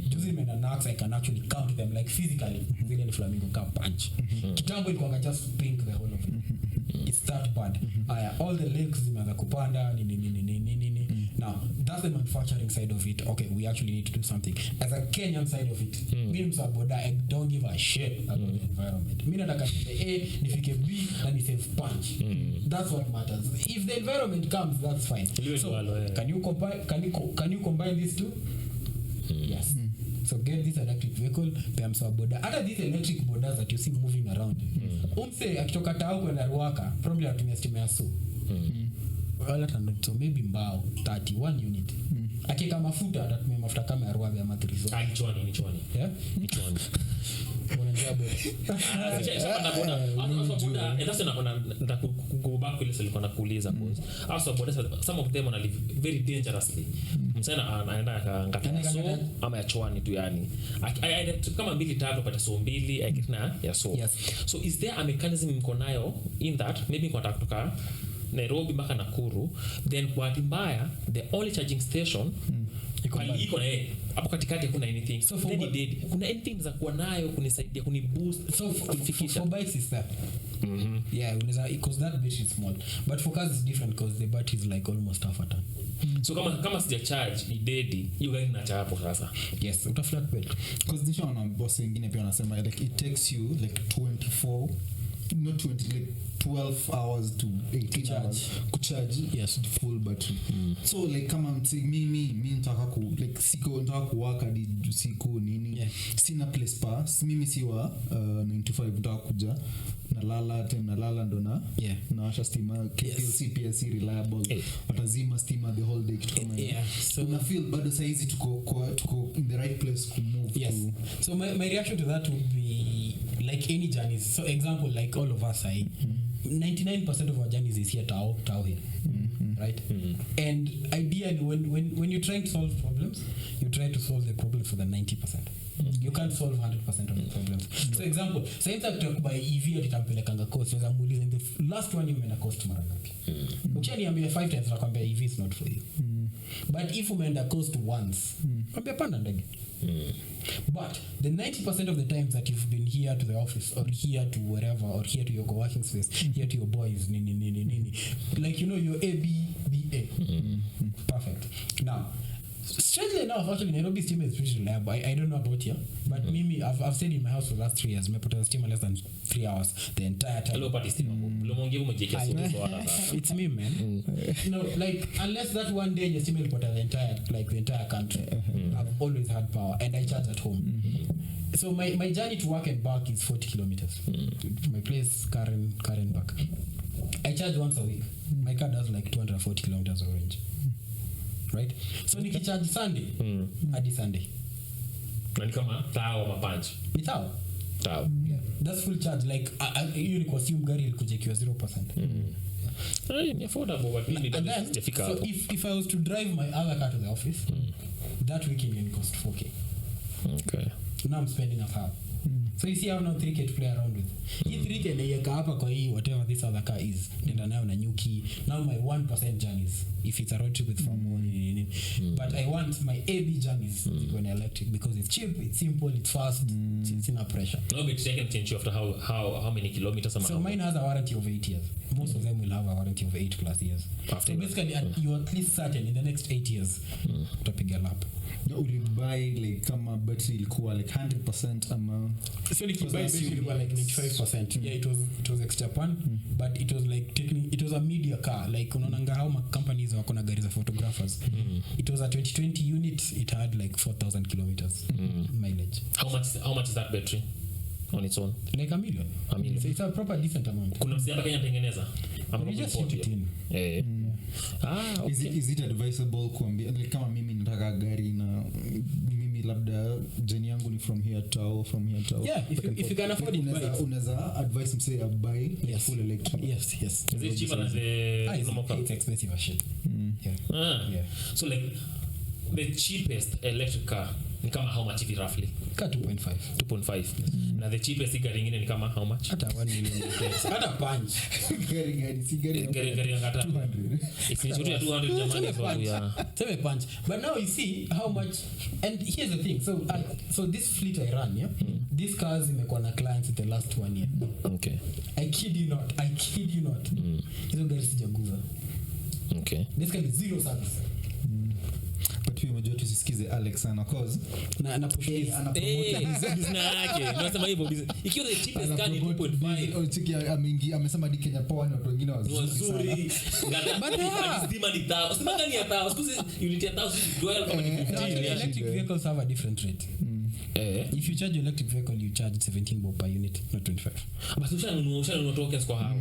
Using Nax, I can actually count them like physically. Zile flamingo can punch. Kitambo ilikuwa just pink the whole of it. It's that bad. All the lakes zimeanza kupanda nini. Now that's the manufacturing side of it. Okay, we actually need to do something. As a Kenyan side of it, mimi msaboda, I don't give a shit about the environment. Mimi nataka niende A nifike B na ni save punch. That's what matters. If the environment comes, that's fine. So can you combine these two? Yes. So get this electric vehicle, pay msaboda. Hata these electric bodas that you see moving around. Umse akitoka tao kwenda Ruaka, probably atumia stima ya so. So maybe mbao 31 unit. Akika mafuta atatumia mafuta kama ya Ruabe ama Trizo. Nichwani. Yeah? Nichwani. Unajua boda. Go back to listen kuna kuuliza boys. Also boda some of them live very dangerously. Msana anaenda ngata so ama ya chwani tu yani. Kama 2-3 pata so 2 akitna ya so. Yes. So is there a mechanism mko nayo in that maybe kwa kutoka Nairobi mpaka Nakuru, then kwa mbaya the only charging station iko na hapo katikati kuna anything so kuna anything za kuwa nayo kunisaidia kuniboost so for bikes is that yeah because that battery is small, but for cars is different because the battery is like almost half a ton. So kama sija charge ni dead you guys na charge hapo sasa. Yes, uta flat bed because nishaona boss wengine pia wanasema like it takes you like 24 not 20 like 12 hours to 18 hours kucharge full battery. So like kama mimi nataka like nataka kuwaka di siku nini sina place pass mimi siwa 95 nataka kuja nalala ndo na washa stima CPS reliable watazima stima the whole day kitu kama hiyo. So na feel bado saizi tuko in the right place to move to. So my reaction to that would be like any journeys. So example like all of us 99% of our journeys is here Tao here. Right? And ideally when you're trying to solve problems, you try to solve the problem for the 90%. You can't solve 100% of the problems. So example, sasa talk by EV atitampelekanga cost, naweza muuliza in the last one umeenda cost mara ngapi? Ukishaniambia 5 times nakwambia EV is not for you. But if umeenda cost once, kwambia panda ndege. But the 90% of the times that you've been here to the office or here to wherever or here to your co-working space, here to your boys, nini. Like, you know, your ABBA. Perfect. Now, strangely enough, actually, Nairobi steam is pretty reliable. I don't know about here, but Mimi, I've stayed in my house for the last 3 years. Mepoteza steam less than 3 hours the entire time. Hello, party steam. It's me, man. No, like, unless that one day your steam will put the entire country. I've always had power, and I charge at home. So my journey to work and back is 40 kilometers. To my place, Karen back. I charge once a week. My car does like 240 kilometers of range. Right? So nikicharge Sunday hadi Sunday. Na kama tao mapunch. Ni tao. Tao. Yeah. That's full charge, like you ni consume gari ilikujekiwa 0%. Ni affordable but mimi bado sijafika hapo. So if I was to drive my other car to the office, that week it will cost 4K. Okay. Now I'm spending a half. So you see how now 3K to play around with. Hii 3K naiweka hapa kwa hii whatever this other car is. Nenda nayo na nyuki. Now my 1% journeys if it's a road trip with family. But I want my AB journeys when electric because it's cheap, it's simple, it's fast, it's in a pressure. No, but second change after how many kilometers am I? So mine has a warranty of 8 years. Most of them will have a warranty of 8+ years. After so basically you're at least certain in the next 8 years utapiga lap. No, will you buy like kama battery ilikuwa like 100% ama so like battery ilikuwa like 95%. Yeah, it was extra pan, but it was like it was a media car, like unaonanga how companies wako na gari za photographers. It was a 2020 unit, it had like 4,000 kilometers mileage. How much is that battery on its own? Like $1 million. So it's a proper decent amount. Kuna msi hapa Kenya tengeneza. I'm just it in. Okay. Is it advisable kuambia like kama mimi nataka gari na mimi labda jeni yangu ni from here to yeah, if you can afford it, unaweza advise msee a buy full electric. Yes. Is it cheaper than the normal car? It's expensive as shit. Yeah. So like the cheapest electric car ni kama how much hivi roughly? Car 2.5. Na the cheapest gari nyingine ni kama how much? Hata 1 million. Hata punch. Gari ngata 200. It's not 200 jamani for ya. Same punch. But now you see how much, and here's the thing. So this fleet I run, yeah. These cars imekuwa na clients in the last 1 year. Okay. I kid you not. Hizo gari sijaguza. Okay. Basically zero service. But pia unajua tusisikize Alex sana cause na push ana promote business yake. Unasema hivyo business. Ikiwa the cheapest car ni 2.5. Chiki amesema di Kenya Power na watu wengine wazuri sana. But stima ni tao. Usimanga ni tao. Sikuzi unit ya tao dual kama ni 15. Electric vehicles have a different rate. If you charge your electric vehicle, you charge 17 bob per unit, not 25. But ushanunua tokens kwa hao.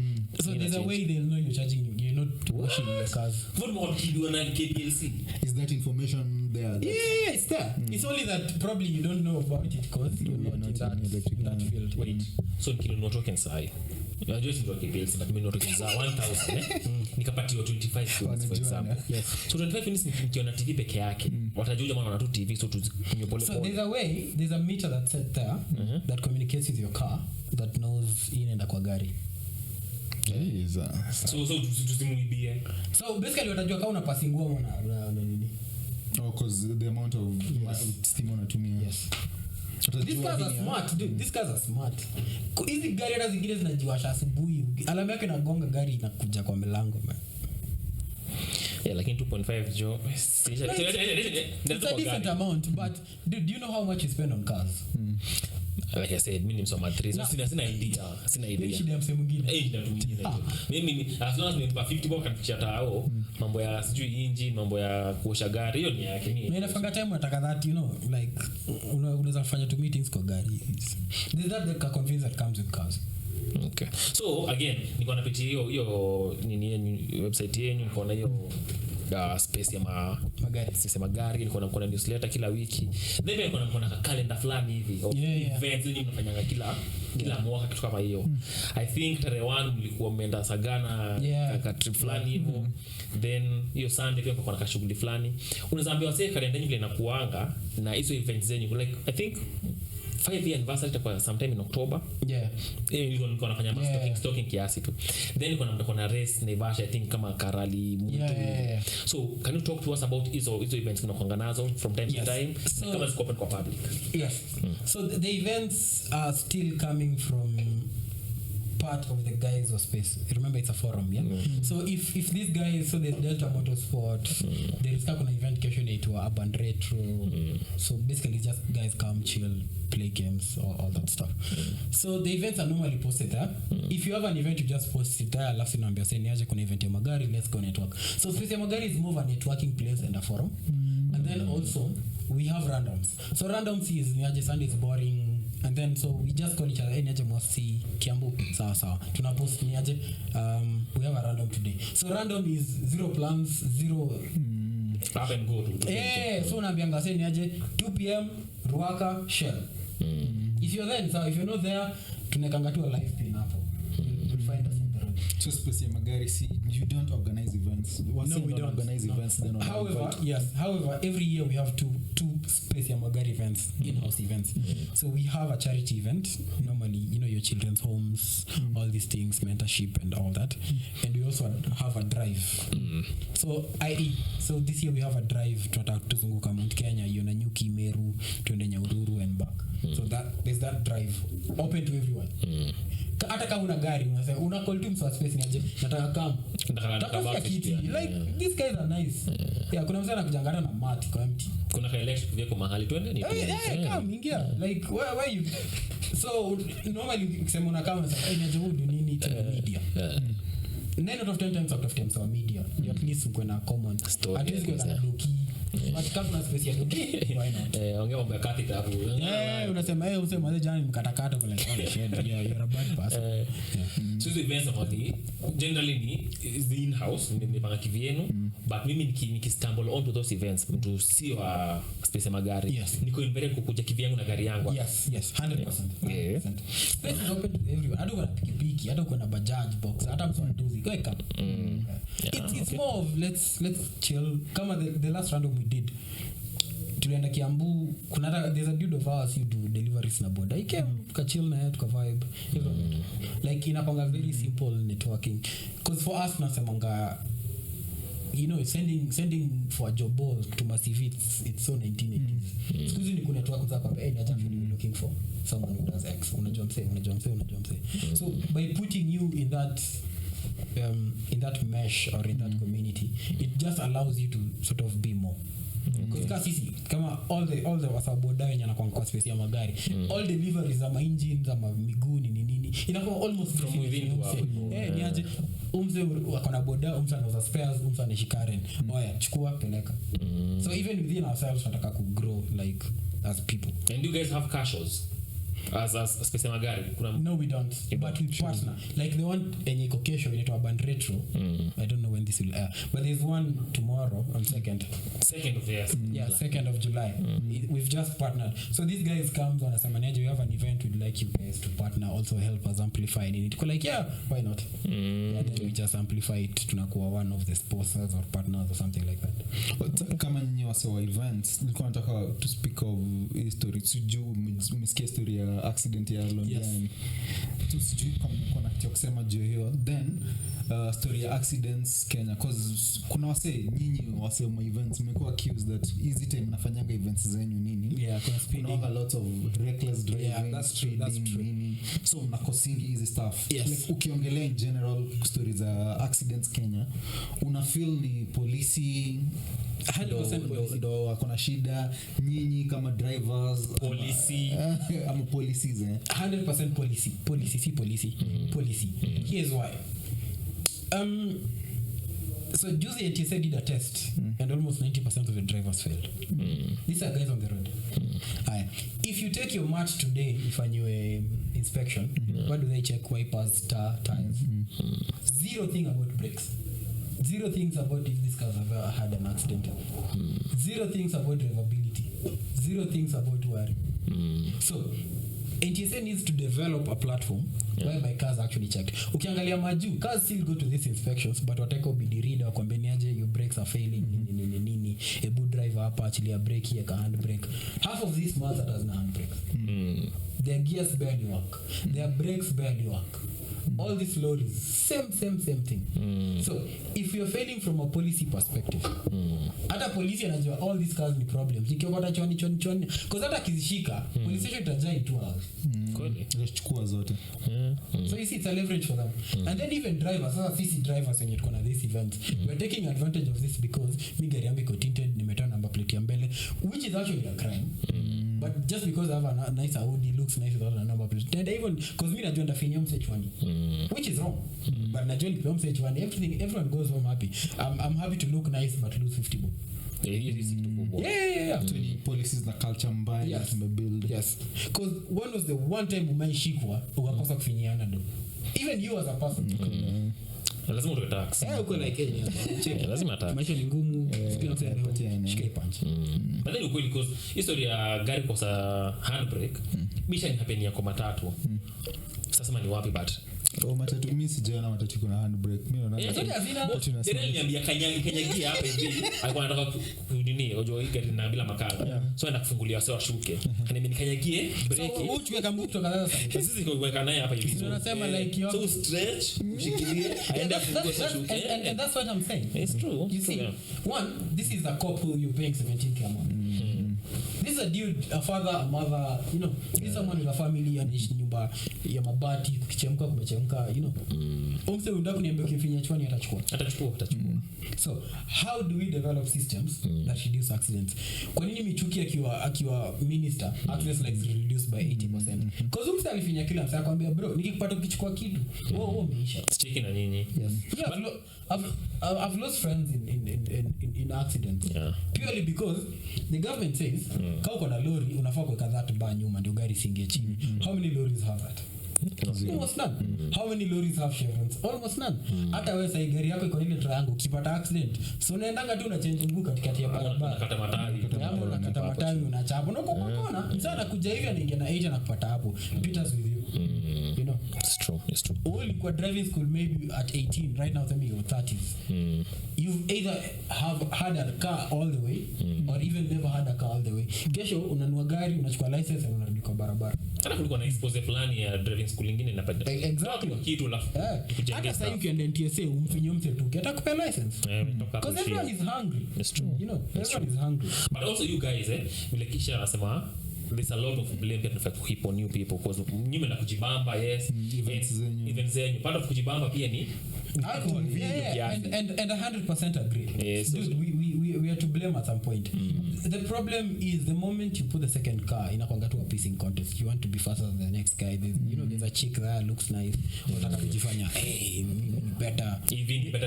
So there's a way they'll know you're charging, you're not washing your cars. What more kidu na KPLC? Is that information there? Yeah, it's there. It's only that probably you don't know about it because you're not in that field. Wait, so nikinunua tokens hai. Unajua sio KPLC but mimi nunua tokens za 1000 nikapatiwa 25 units for example. Yes. So 25 units nikiona TV peke yake. Watajua maana wana tu TV so tunywe pole pole. So there's a meter that's set there that communicates with your car that knows inaenda kwa gari. So tusimuibie. So basically watajua kama unapasi nguo na nini. Because the amount of steam unatumia. Yes. These guys are smart, dude. These guys are smart. Hizi gari hata zingine zinajiwasha asubuhi. Alama yake inagonga gari inakuja kwa milango man. Yeah, like in 2.5 jo. It's a decent amount, but dude, do you know how much you spend on cars? Like I said, mimi nimsoma 3. So sina idea. Ni shida ya msemo mwingine. Ndio mwingine. Mimi as long as nimpa 50 bob kanifikia tao, mambo ya sijui engine, mambo ya kuosha gari, hiyo ni yake mimi. Na inafanga time unataka that, you know, like unaweza kufanya two meetings kwa gari. There's that convenience that comes with cars. Okay. So again, niko napitia hiyo nini website yenu, niko na hiyo space ya magari nilikuwa na newsletter kila wiki then nilikuwa na calendar fulani hivi of events zenye mnafanyanga kila mwaka kitu kama hiyo I think tarehe 1 mlikuwa mmeenda Sagana ka trip fulani hivyo then hiyo Sunday pia kwa shughuli fulani unaweza ambiwa sasa kalenda yenyewe inakuanga na hizo events zenye like I think 5-year anniversary itakuwa sometime in October nilikuwa nafanya stocking kiasi tu then nilikuwa na race Naivasha I think kama Karali Mutu so can you talk to us about hizo events mnakuanga nazo from time to time so, kama ziko open kwa public so the events are still coming from part of the guys of space. Remember it's a forum, so if these guys, so there's Delta Motorsport, there is an event kesho inaitwa Urban Retro, so basically just guys come chill, play games, all that stuff. So the events are normally posted there. If you have an event, you just post it there, alafu naambia say niaje kuna event ya magari, let's go network. So space ya magari is more of a networking place and a forum. And then also we have randoms. So randoms is niaje Sunday is boring, and then so we just call each other niaje Mosi Kiambu sawa tuna post niaje we have a random today. So random is zero plans, zero up and go so naambianga say niaje 2 p.m. Ruaka Shell. If you're there, so if you're not there tunekanga tu a live pin hapo. You'll find us on the road. So space ya magari you don't organize events. No, we don't organize events then. However, every year we have two space ya magari events, in-house events. So we have a charity event, normally your children's homes, all these things, mentorship and all that. And we also have a drive. So this year we have a drive tunataka tuzunguka Mount Kenya, Nyuki, Meru, tuende Nyahururu and back. So there's that drive open to everyone. Hata kama una gari unasema una call team for space niaje nataka come like these guys are nice kuna msana anakujangana na mati kwa empty kuna election vya kwa mahali twende ni come ingia like where you so normally ukisema una kama sasa niaje hudu nini to media 9 out of 10 times out of 10 so media at least uko na common at least uko na doki but kama una space ya doki why not ongea mambo ya catheter hapo unasema usema jana mkatakata kwa like shit you're a bad person so the events of the generally ni the in house nimepanga kivyenu but mimi nikistumble onto those events mtu sio space ya magari niko invited kukuja kivyangu na gari yangu yes 100% space is open to everyone hata kuna pikipiki hata kuna bajaj box hata mtu anatuzi go come it's more of let's chill kama the last random we did tulienda Kiambu there's a dude of ours who do deliveries na boda he came tukachill na yeye tukavibe like inapanga very simple networking because for us nasemanga sending for a job to massive it's so 1980s excuse me kuna network za kwa ni acha looking for someone who does X unajua mse so by putting you in that mesh or in that community it just allows you to sort of be more because sisi kama all the wasaboda wenye anakuwa kwa space ya magari all deliveries za engines za miguu nini inakuwa almost from within niaje akona boda anauza spares anashikaren oya chukua peleka so even within ourselves tunataka ku grow like as people. And you guys have casuals as space magari kuna no we don't but we partner like the one enye occasion inaitwa Urban Retro I don't know when this will air but there's one tomorrow on 2nd of the year 2nd of July we've just partnered so these guys comes wanasema niaje we have an event we'd like you guys to partner also help us amplify it ko like why not and then we just amplify it tunakuwa one of the sponsors or partners or something like that kama nyinyi wasewa events nilikuwa nataka to speak of history sijui umesikia story ya accident ya London tu sijui kama kuna kitu kusema juu hiyo then story ya accidents Kenya cause kuna nyinyi wase ma events mmekuwa accused that easy time nafanyanga events zenyu nini kuna speeding a lot of reckless driving that's true nini so mnakosingi easy stuff like ukiongelea in general stories za accidents Kenya una feel ni polisi 100% ndo wako shida nyinyi kama drivers ama policies 100% policy here's why so Juzi NTSA did a test and almost 90% of the drivers failed these are guys on the road if you take your match today if a new inspection what do they check? Wipers, tires. Zero thing about brakes Zero things about if this car have ever had an accident. Zero things about drivability. Zero things about wearing. So NTSA needs to develop a platform whereby cars actually checked. Ukiangalia maju, cars still go to these inspections, but wataka ubidi reader wakwambeniaje your brakes are failing, nini, ebu driver hapa achilia brake here ka handbrake. Half of these Mazda doesn't handbrake. Their gears barely work. Their brakes barely work. All these lorries, same thing. So if you're failing from a policy perspective, hata police anajua all these cars ni problems. Ikiokota choni because hata kizishika police station itajaa in 2 hours. Kweli Chukua zote. So you see it's a leverage for them. And then even drivers, sasa sisi drivers when you're gonna this event, we're taking advantage of this because mi gari yangu iko tinted, nimetoa number plate ya mbele, which is actually a crime. But just because I have a nice Audi, looks nice without a number plate. And even because me najua ndafinya msechwani, which is wrong. But najua nikiwa msechwani, everyone goes home happy. I'm happy to look nice but lose 50 bob. Yeah. Actually, policies na culture mbaya tumebuild. Yes. Because when was the one time umeishikwa ukakosa kufinyiana do? Even you as a person. lazima utoe tax. Uko like Kenya. Lazima tax. Maisha ni ngumu, shika punch. But then ukweli because history ya gari kosa handbrake bisha ni happen ya kwa matatu. Sasa ni wapi but matatu mimi sijaona matatu kuna handbrake. Mimi naona tena niambia kanyagia hapa hivi alikuwa anataka kunini unajua hii gari na bila makala so anaenda kufungulia wase washuke kanambia kanyagie breki so uchwe kama kutoka sasa sisi kuweka naye hapa hivi tunasema like you so stretch mshikilie aende afungue washuke and that's what I'm saying. It's true. You see, one, this is a couple you're paying 17k a month. This is a dude, a father, a mother, you know, this is someone with a family anaishi nyumba ya mabati kukichemka kumechemka, you know. Umse unataka kuniambia ukifinya chwani atachukua. So how do we develop systems that reduce accidents? Kwa nini Michuki akiwa minister accidents like reduced by 80%? Because umse alifinya kila msa akwambia bro nikikupata ukichukua kitu umeisha. Cheki na nyinyi. Yes. Yeah, I've lost friends in accidents purely because the government says kama uko na lorry unafaa kuweka that bar nyuma ndio gari singe chini. How many lorries have that? Almost none. How many lorries have chevrons? Almost none. Hata wewe sai gari yako iko ile triangle ukipata accident so unaendanga tu unachange mguu katikati ya barabara unakata matawi unachapa uko kwa kona msana kuja hivi anaingia na 8 na kupata hapo Peters with you. You know it's true only kwa driving school maybe at 18 right now maybe you're 30s you've either have had a car all the way or even never had a car all the way. Kesho unanua gari unachukua license na unarudi kwa barabara hata kulikuwa na expose fulani ya driving school nyingine inapata exactly kitu la tukujengea hata sasa ukienda NTSA umfinyo mtu hata kupa license because everyone is hungry. It's true. You know everyone is hungry but also you guys vile kisha anasema there's a lot of blame that affect hip on new people because nyume na kujibamba events zenyu part of kujibamba pia ni alcohol and 100% agree. Yes, dude we are to blame at some point. The problem is the moment you put the second car inakwanga tu a pissing contest. You want to be faster than the next guy. You know there's a chick there looks nice unataka kujifanya better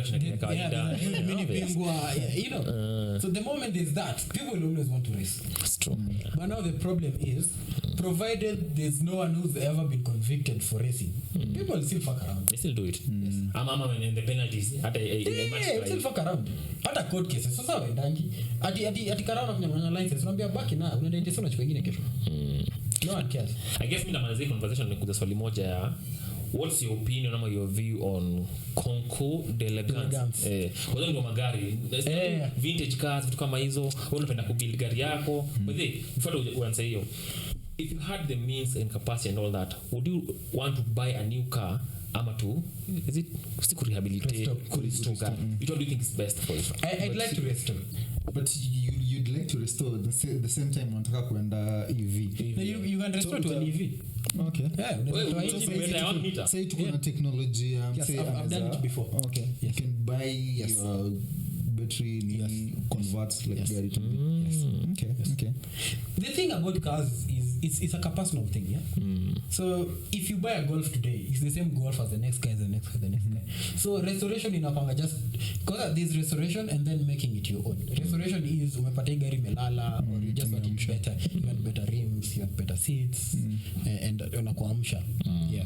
tunataka kawaida mini bingwa you know so the moment there's that people always want to race. That's true. But now the problem is provided there's no one who's ever been convicted for racing people still fuck around. They still do it. Ama and the penalties hata still fuck around hata court cases sasa wendangi ati karana kunyang'anya license unaambia baki na unaenda ndio unachukua wengine kesho. No one cares. I guess mimi namalizia conversation nikuja swali moja ya what's your opinion ama your view on Concours d'Elegance kwa sababu magari vintage cars vitu kama hizo wewe unapenda kubuild gari yako but before uanze hiyo if you had the means and capacity and all that would you want to buy a new car ama to is it to rehabilitate restore which one do you think is best for you? I'd like to restore but you'd like to restore the same time unataka kuenda EV. No, you can restore to an EV. Okay. Yeah, say tuko na technology yes, I've done it before. Okay. Yes. You can buy your battery converts like gari to okay. The thing about cars is it's a personal thing, yeah. So if you buy a Golf today, it's the same Golf as the next guy. So restoration inapanga just because there's restoration and then making it your own. Restoration is umepata gari melala or you just want it better. You want better rims, you want better seats and unakuamsha. Yeah.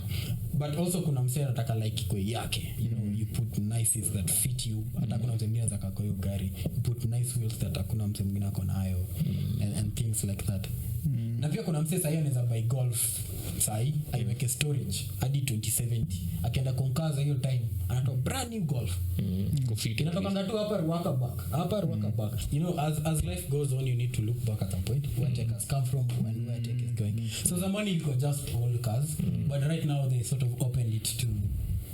But also kuna msee anataka like kwa yake, you know, you put nice seats that fit you hata kuna mtu mwingine anataka kwa hiyo gari, you put nice wheels that hakuna mtu mwingine ako nayo, and things like that. Na pia kuna msee sahi anaweza buy golf sahi aiweke storage hadi 2070 akienda konkaza hiyo time anatoa brand new golf inatoka ngatu hapa back. You know, as life goes on, you need to look back at some point where tech has come from and where tech is going. So the money you got just old cars, but right now they sort of opened it to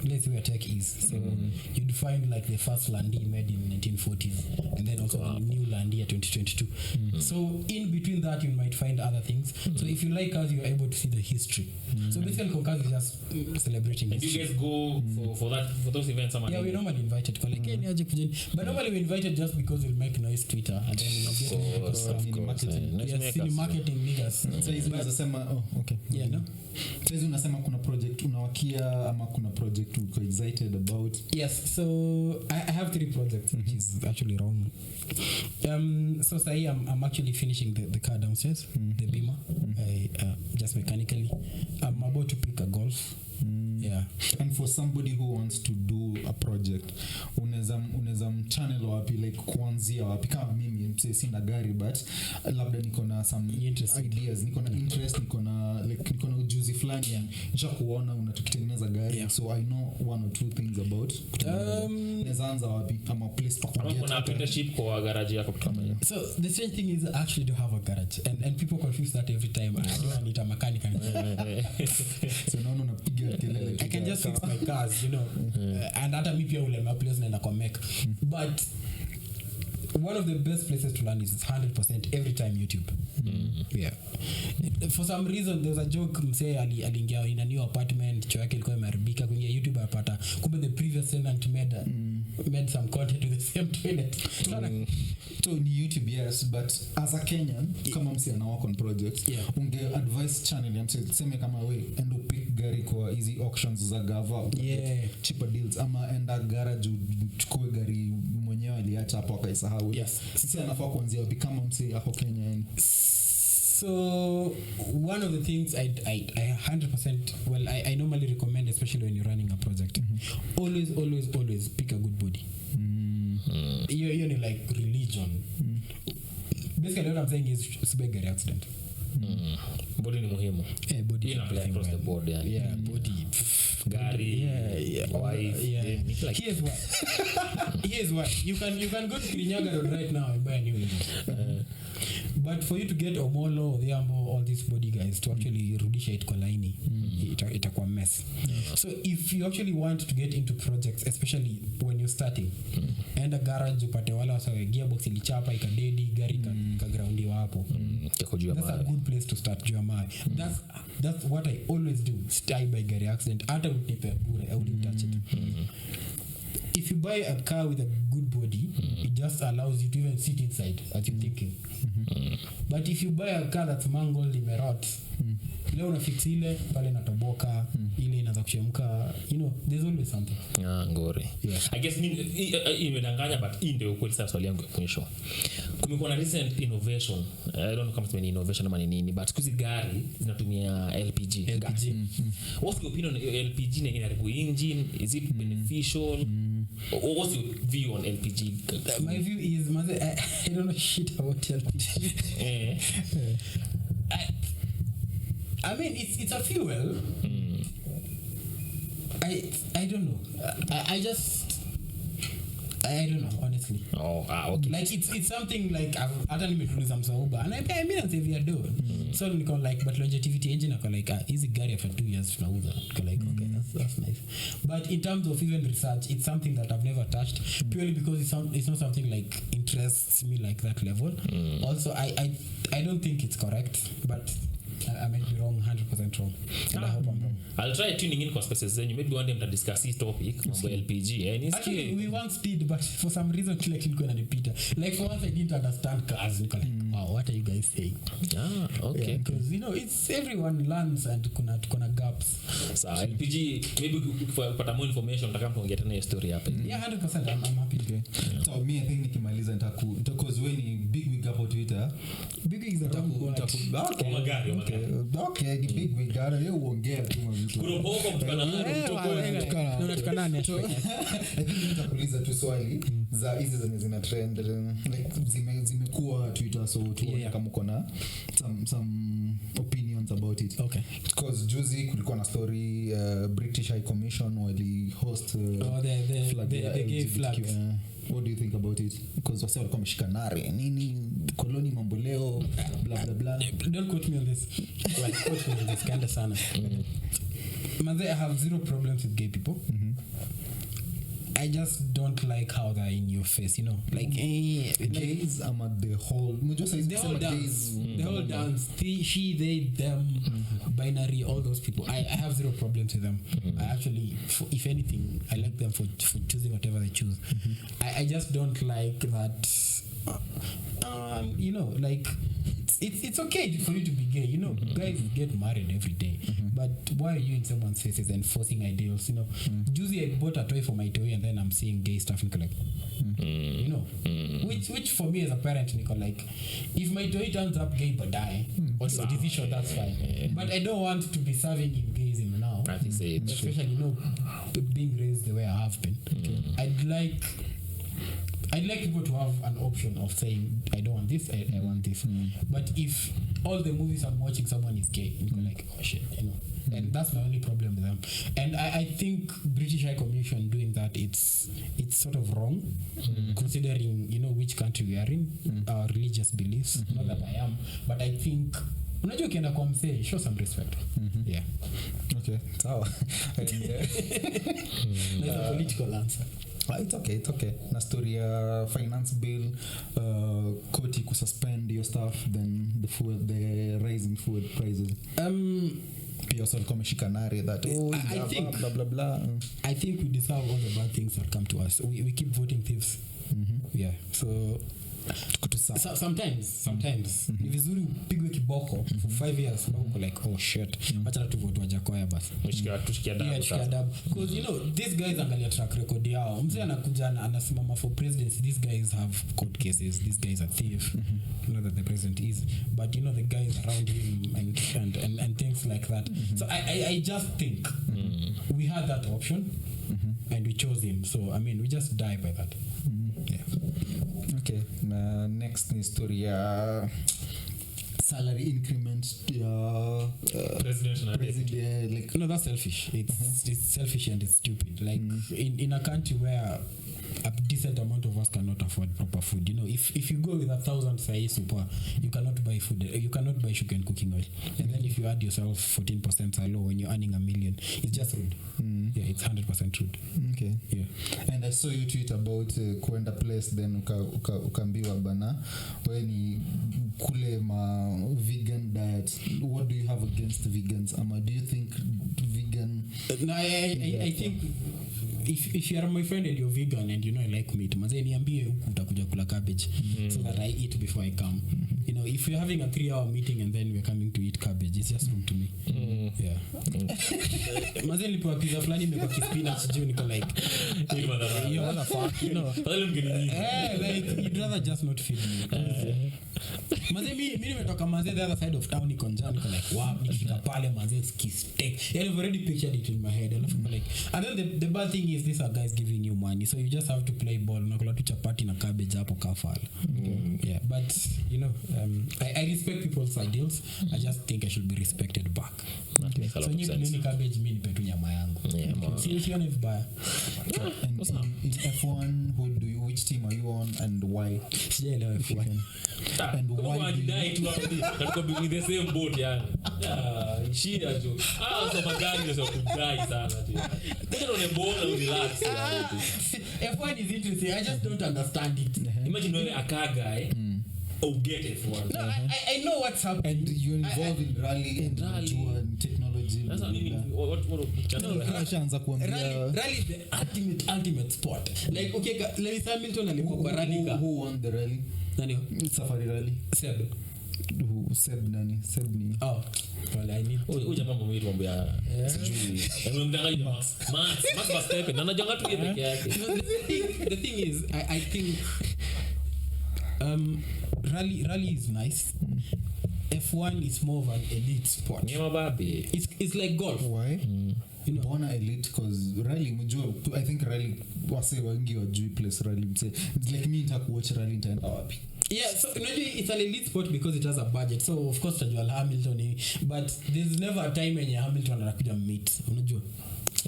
let's see where tech is. So you'd find like the first Landy made in 1940s and then also the new Landy at 2022. So in between that you might find other things. So if you like cars, you're able to see the history. So basically cars is just celebrating and history. you guys go for those events? Yeah, we normally invited but normally we invited just because we'll make noise Twitter and then we'll get marketing niggas. So hizi unasema okay. Yeah, no? So hizi unasema kuna project unawakia ama kuna project uko excited about? Yes, so I have 3 projects, which is actually wrong. So say I'm actually finishing the car downstairs, the Beamer, just mechanically. I'm about to pick a Golf. Yeah. And for somebody who wants to do a project, unaweza channel wapi, like kuanzia wapi? Kama mimi sina gari but labda niko na some ideas, niko na interest, niko na ujuzi fulani, nisha kuona unatukitengeneza gari, so I know 1 or 2 things about naweza anza wapi ama place pa kuanzia. Kuna apprenticeship kwa garage yako kama hiyo? So the strange thing is I actually do have a garage and people confuse that every time. I need a mechanic. So no unapiga kelele. I can just fix my cars, you know. And hata mimi pia ule my place naenda kwa mech. But one of the best places to learn is 100% every time YouTube. Yeah. For some reason there was a joke msee aliingia in a new apartment, choo yake ilikuwa imeharibika, kuingia YouTube apata kumbe the previous tenant made some content with the same toilet. So ni YouTube, yes, but as a Kenyan kama msee ana work on projects, unge advice channel ya msee sema kama we endo pick gari kwa easy auctions za gava, cheaper deals, ama enda garage uchukue gari mwenyewe aliacha hapo akaisahau. Yes. Sisi anafaa kuanzia wapi kama msee hapo Kenya yani? So one of the things I 100% well I normally recommend, especially when you're running a project, always pick a good body. You're like religion. Basically what I'm saying is usibe accident. Body ni muhimu. Body is across the board yani. Yeah, body. Gari. Wife. Like, here's why. You can go to Kirinyaga Road right now and buy a new engine. But for you to get Omolo, Odhiambo, all these body guys to actually rudisha it kwa laini, itakuwa mess. So if you actually want to get into projects, especially when you're starting, and a garage upate wala wasawe gearbox ilichapa ikadedi gari ka groundiwa hapo. That's a good place to start Juamai. That's what I always do. Stay by gari accident. Hata unipe bure, I wouldn't touch it. If you buy a car with a good body, it just allows you to even sit inside as you're thinking. But if you buy a car that's mangled, imerot, leo unafix ile pale natoboka, ile inaanza kuchemka, you know, there's always something. Ngori. I guess imedanganya, but hii ndio ukweli. Sasa swali yangu ya mwisho, kumekuwa na recent innovation, I don't know kama ni innovation ama nini, but kuzi gari zinatumia LPG. What's your opinion on LPG? Na inaharibu engine? Is it beneficial? What's your view on LPG? My view is I don't know shit about LPG. I mean it's a fuel. I don't know. I don't know, honestly. Okay. Like it's something like hata nimetuliza msauba and I mean as if you are doing. So niko like but longevity engine niko like easy gari after 2 years tunauza. Niko like okay, that's nice. But in terms of even research, it's something that I've never touched purely because it's not something like interests me like that level. Also I don't think it's correct, but I might be wrong, 100% wrong. And I hope I'm wrong. I'll try tuning in kwa spaces zenyu. Maybe one day mta discuss this topic mambo LPG. Actually, we once did, but for some reason kile kilikuwa inanipita. Like for once I didn't understand cars. Niko like, wow, what are you guys saying? Okay. Because it's everyone learns and kuna gaps. So LPG maybe ukipata more information utakapoongea tena hiyo story hapa. Yeah, 100% I'm happy. Okay. So me I think nikimaliza nitakuwa when big wig hapo Twitter. Big wigs Kwa magari. Okay, the big wig gara leo uongea tu mtu. Kuropoko kutokana nani? I think nitakuuliza tu swali za hizi zina trend like zimekuwa Twitter so tuone kama uko na some opinions about it. Okay. Because juzi kulikuwa na story British High Commission wali host the gay flags. What do you think about it? Because wase walikuwa wameshikanare nini koloni mambo leo blah blah blah. Don't quote me on this. Well, quote me on this kind of sana. I have zero problems with gay people. I just don't like how they're in your face, like gays at the whole the whole dance, she, they, them, binary, all those people. I have zero problems with them. I actually, if anything, I like them for choosing whatever they choose. I just don't like that. Like it's okay for you to be gay. Guys get married every day, but why are you in someone's faces and forcing ideals? Juicy, I bought a toy for my toy and then I'm seeing gay stuff and like, which for me as a parent, like, if my toy turns up gay but die, or the decision, that's fine. But I don't want to be serving in gayism now, especially being raised the way I have been. I'd like people to have an option of saying, I don't want this, I want this. But if all the movies I'm watching, someone is gay, you go like, oh shit, And that's my only problem with them. And I think British High Commission doing that, it's sort of wrong, considering, which country we are in, our religious beliefs. Not that I am, but I think, unajua ukienda kwa msee, show some respect. Yeah. Okay, sawa. That's a political answer. It's okay. Na story ya finance bill, koti kususpend your stuff, then the rise in food prices. Pia so komeshikanare that I think blah blah blah. I think we deserve all the bad things that come to us. We keep voting thieves. Yeah. So sometimes ni vizuri upigwe kiboko for 5 years na uko like, oh shit, acha tu vote wajakoya basi tushikia adabu. Because these guys angalia track record yao, mzee anakuja anasimama for presidency, these guys have court cases, these guys are thief. Not that the president is, but the guys around him and things like that. So I just think we had that option and we chose him, so we just die by that. Yeah. Okay, next ni story ya salary increment president like that's selfish. It's selfish and it's stupid. Like in a country where a decent amount of us cannot afford proper food. If you go with 1,000 sai super, you cannot buy food. You cannot buy sugar and cooking oil. And then if you add yourself 14% salo when you're earning $1 million, it's just rude. Yeah, it's 100% rude. Okay. Yeah. And I saw you tweet about kwenda place then ukambiwa bana when kule ma vegan diet. What do you have against vegans? Do you think vegan? No, I think if you are my friend and you're vegan and I like meat, manze niambie huku utakuja kula cabbage so that I eat before I come. If you're having a 3-hour meeting and then we're coming to eat cabbage, it's just rude to me. Yeah. Manze nilipewa pizza fulani imekuwa spinach juu niko like, you motherfucker, like you'd rather just not feed me. Manze mimi nimetoka manze the other side of town niko njaa niko like, wow, nikifika pale manze steak. I've already pictured it in my head. And then the bad thing is these are guys giving you money, so you just have to play ball. Unakula tu chapati na cabbage hapo kafala. Yeah, but I respect people's ideals. I just think I should be respected back. Okay, so nyinyi cabbage mimi nipe tu nyama yangu. Sioni vibaya. In F1, which team are you on and why? Sijaelewa F1. And why do you die to have be the same boat yani? Shida jo. So magari ndio kudai sana tu. Kuja on a boat and relax. F1 is interesting. I just don't understand it. Imagine wewe akaga get F1. No, I know what's happening. And you're involved in rally and technology. That's what Shaanza kuambia rally is the ultimate sport. Like okay, Lewis Hamilton alikuwa kwa rally car. Who won the rally? Nani? Safari rally. Seb. Seb nani? Seb ni. Oh, well, I need. Jamaa mwetu mambo ya sijui. Mdanganya Max Verstappen. Na najanga tu yeye peke yake. The thing is, I think rally is nice. F1 is more of an elite sport. Nyama babe. It's like golf. Why? You know, bona elite cause rally mjua. I think rally wase wengi wajui place rally mse. It's like me nita watch rally nitaenda wapi. Yeah, so it's an elite sport because it has a budget. So of course tajua Hamilton, but there's never a time when Hamilton anakuja meet. Unajua?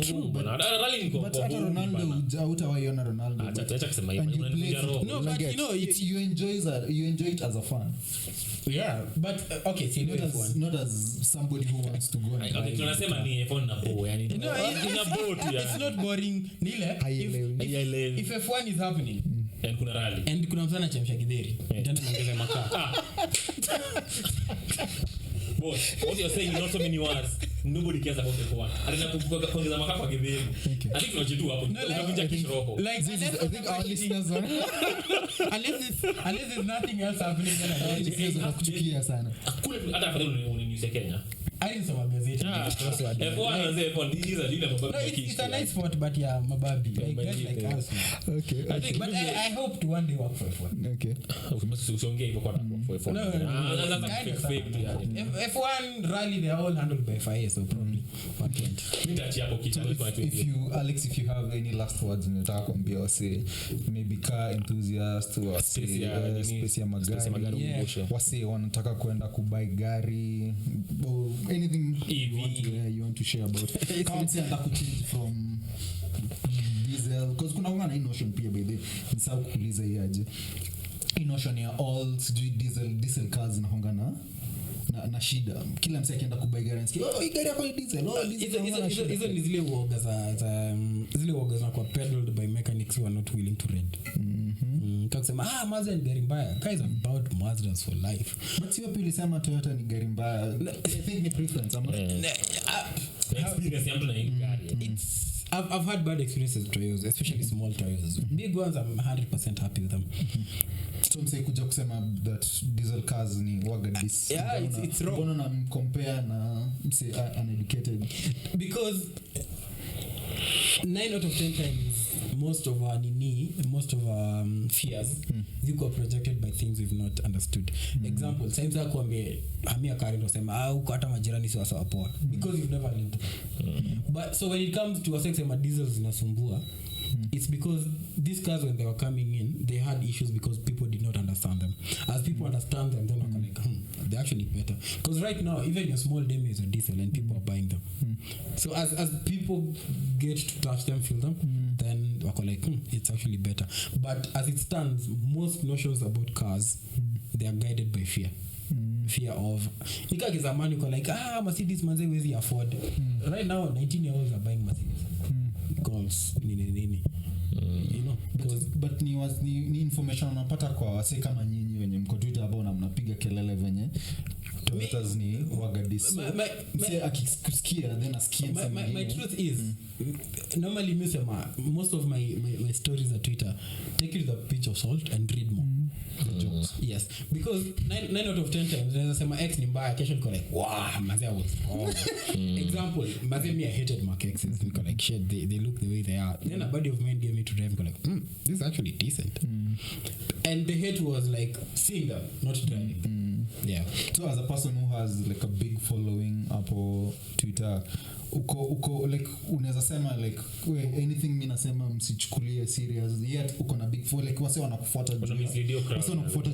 True, but rally niko. But hata Ronaldo hautawaiona Ronaldo. Acha kusema hivyo. No, but you know, you enjoy it as a fan. Yeah, but okay, see, not as somebody who wants to go and okay, tunasema ni F1 na bo, yani ina bo tu yani. It's not boring nile. If F1 is happening and kuna rally and kuna msana chemsha gidheri, ndio naongeza makaa. Boss, what you're saying in not so many words, nobody cares about F1. Atana kuongeza makaa kwa gidheri. I think tunajitu hapo. Unavunja kishoho. Like this is, I think our listeners are unless there's nothing else happening then wanakuchukia sana. Kule hata afadhali unaniusia Kenya. I didn't know gazeti. F1 and F1 these are really mababi. No, it's a nice sport, but yeah, mababi. Like guys like us. Okay. I think, but I hope to one day work for F1. Okay. Usiongee hivyo kwa F1. No, F1 rally they're all handled by FIA, so probably one point. If you have any last words unataka kuambia wase maybe car enthusiast or space ya magari wase wanataka kwenda kubuy gari or anything you want to share about kama si anataka kuchange from diesel because kuna wana notion pia by the nisahau kuuliza yaje notion ya all sijui diesel cars na honga na shida kila mtu akienda kubuy gari anasikia hii gari yako ni diesel hizo ni zile uoga za kwa pedaled by mechanics who are not willing to rent kusema Mazda ni gari mbaya guys about Mazdas for life but sio pili sema Toyota ni gari mbaya I think ni preference ama experience ya mtu na hii gari I've had bad experiences with Toyotas, especially small Toyotas. Big ones, I'm 100% happy with them. So msee kuja kusema that diesel cars ni waga this. Yeah, it's wrong. Mbona na compare na msee uneducated? Because 9 out of 10 times, most of our fears ziko projected by things we've not understood. Example, same za kuambia hamia kari ndo sema uko hata majirani si wasawa poa because you've never lived. But so when it comes to sex and diesels zinasumbua, it's because these cars when they were coming in they had issues because people did not understand them. As people understand them then they're like they're actually better because right now even your small demo is a diesel and people are buying them. So as people get to touch them, feel them, then wako like it's actually better. But as it stands, most notions about cars they are guided by fear of nika zamani uko like Mercedes manze wezi afford. Right now 19-year-olds are buying Mercedes Golfs nini you know but ni information unapata kwa wase kama nyinyi wenye mko Twitter ambao mnapiga kelele venye Toyotas ni wagadis mse akisikia then asikie my truth is normally most of my stories at Twitter take it with a pinch of salt and read more the jokes. Yes, because 9 out of 10 times when I say my ex ni mbaya kesho niko like wow mazee was example mazee me I hated my exes niko like shit they look the way they are then a buddy of mine gave me to drive niko like this is actually decent and the hate was like seeing them not driving. Yeah, so as a person who has like a big following hapo Twitter uko like unaweza sema like anything mimi nasema msichukulie serious yet uko na big following like wase wanakufuata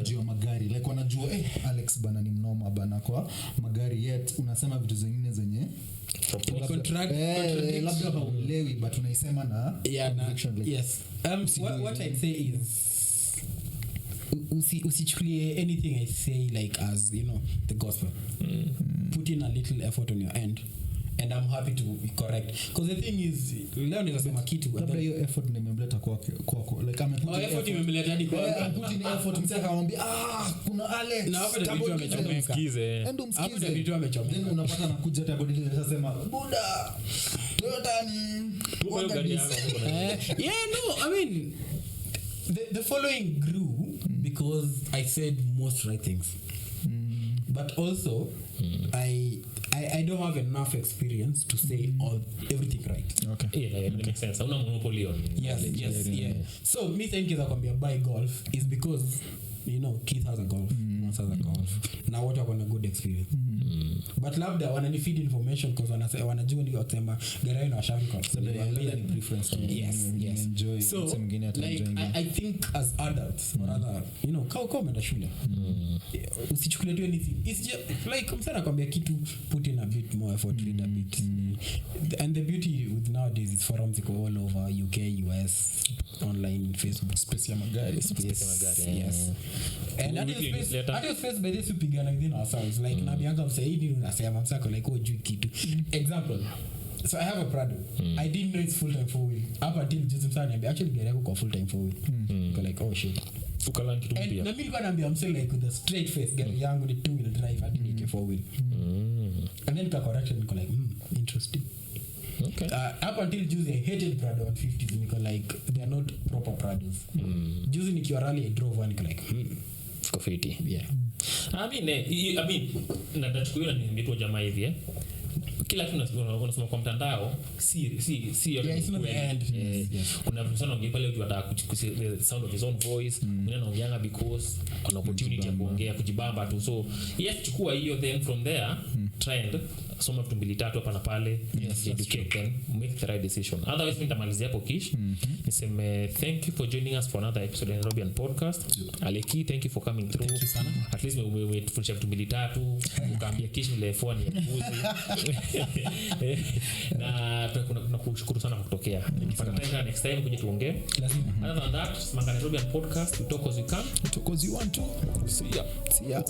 juu ya magari like wanajua Alex bana ni mnoma bana kwa magari yet unasema vitu zingine zenye labda hauelewi but unaisema na conviction like yes what I'd say is usichukulie anything I say like as you know the gospel. Put in a little effort on your end and I'm happy to correct because the thing is leo ninasema kitu labda hiyo effort nimemleta kwako like effort nimemleta hadi kwa put in effort msaka akamwambia kuna Alex na hapo ndio amechomeka endo msikize then unapata nakuja hata bodi sasa buda Toyota ni yeah no I mean the following grew because I said most right things. but also I don't have enough experience to say everything right. Okay. Yeah, it makes sense. Una monopoly on. Yes. So me saying kids kwambia buy golf is because you know Keith has a golf, Mons has a golf. Now what are good experience. But labda wanani feed information because wanajua ni wakisema gari na washauri kwa sababu ni preference. Yes. Enjoy. So like I think as adults or rather you know kama umeenda shule usichukulie tu anything. It's just like msana kwambia kitu put in a bit more effort, read a bit. And the beauty with nowadays is forums go all over UK, US, online, Facebook, space ya magari. Yes. And that is face by this upigana within ourselves like nabianga msaidi unasema msako like ujui kitu. Example, so I have a Prado. I didn't know it's full time 4-wheel up until just msani actually gari yako kwa full time 4-wheel. Like oh shit, ukalan kitu mpya. And na mimi nilikuwa naambia msee like with a straight face gari yangu ni 2-wheel drive hadi nike 4-wheel. And then ka correction niko like interesting. Okay. Up until Juzi I hated Prado 150s because like they are not proper Prados. Juzi nikiwa rally I drove one like kofiti. Yeah. I mean na tachukua ni mtu jamaa hivi kila kitu unasoma kwa mtandao si it's not the end. Yes. Kuna mtu sana ongea pale unataka kusikia the sound of his own voice mwenye anaongea because kuna opportunity ya kuongea kujibamba tu, so yes chukua hiyo then from there trend soma vitu 2-3 hapa na pale, educate them, make the right decision. Otherwise nitamalizia hapo Kish. Niseme thank you for joining us for another episode of NairoBEERN podcast. Aleki, thank you for coming through. At least we tufundisha vitu 2-3 ukaambia Kish ile phone ya kuuzi na tunakushukuru sana kwa kutokea. Mpaka next time kuja tuongee. Other than that, simanga NairoBEERN podcast, we talk as we can, we talk as you want to. See ya.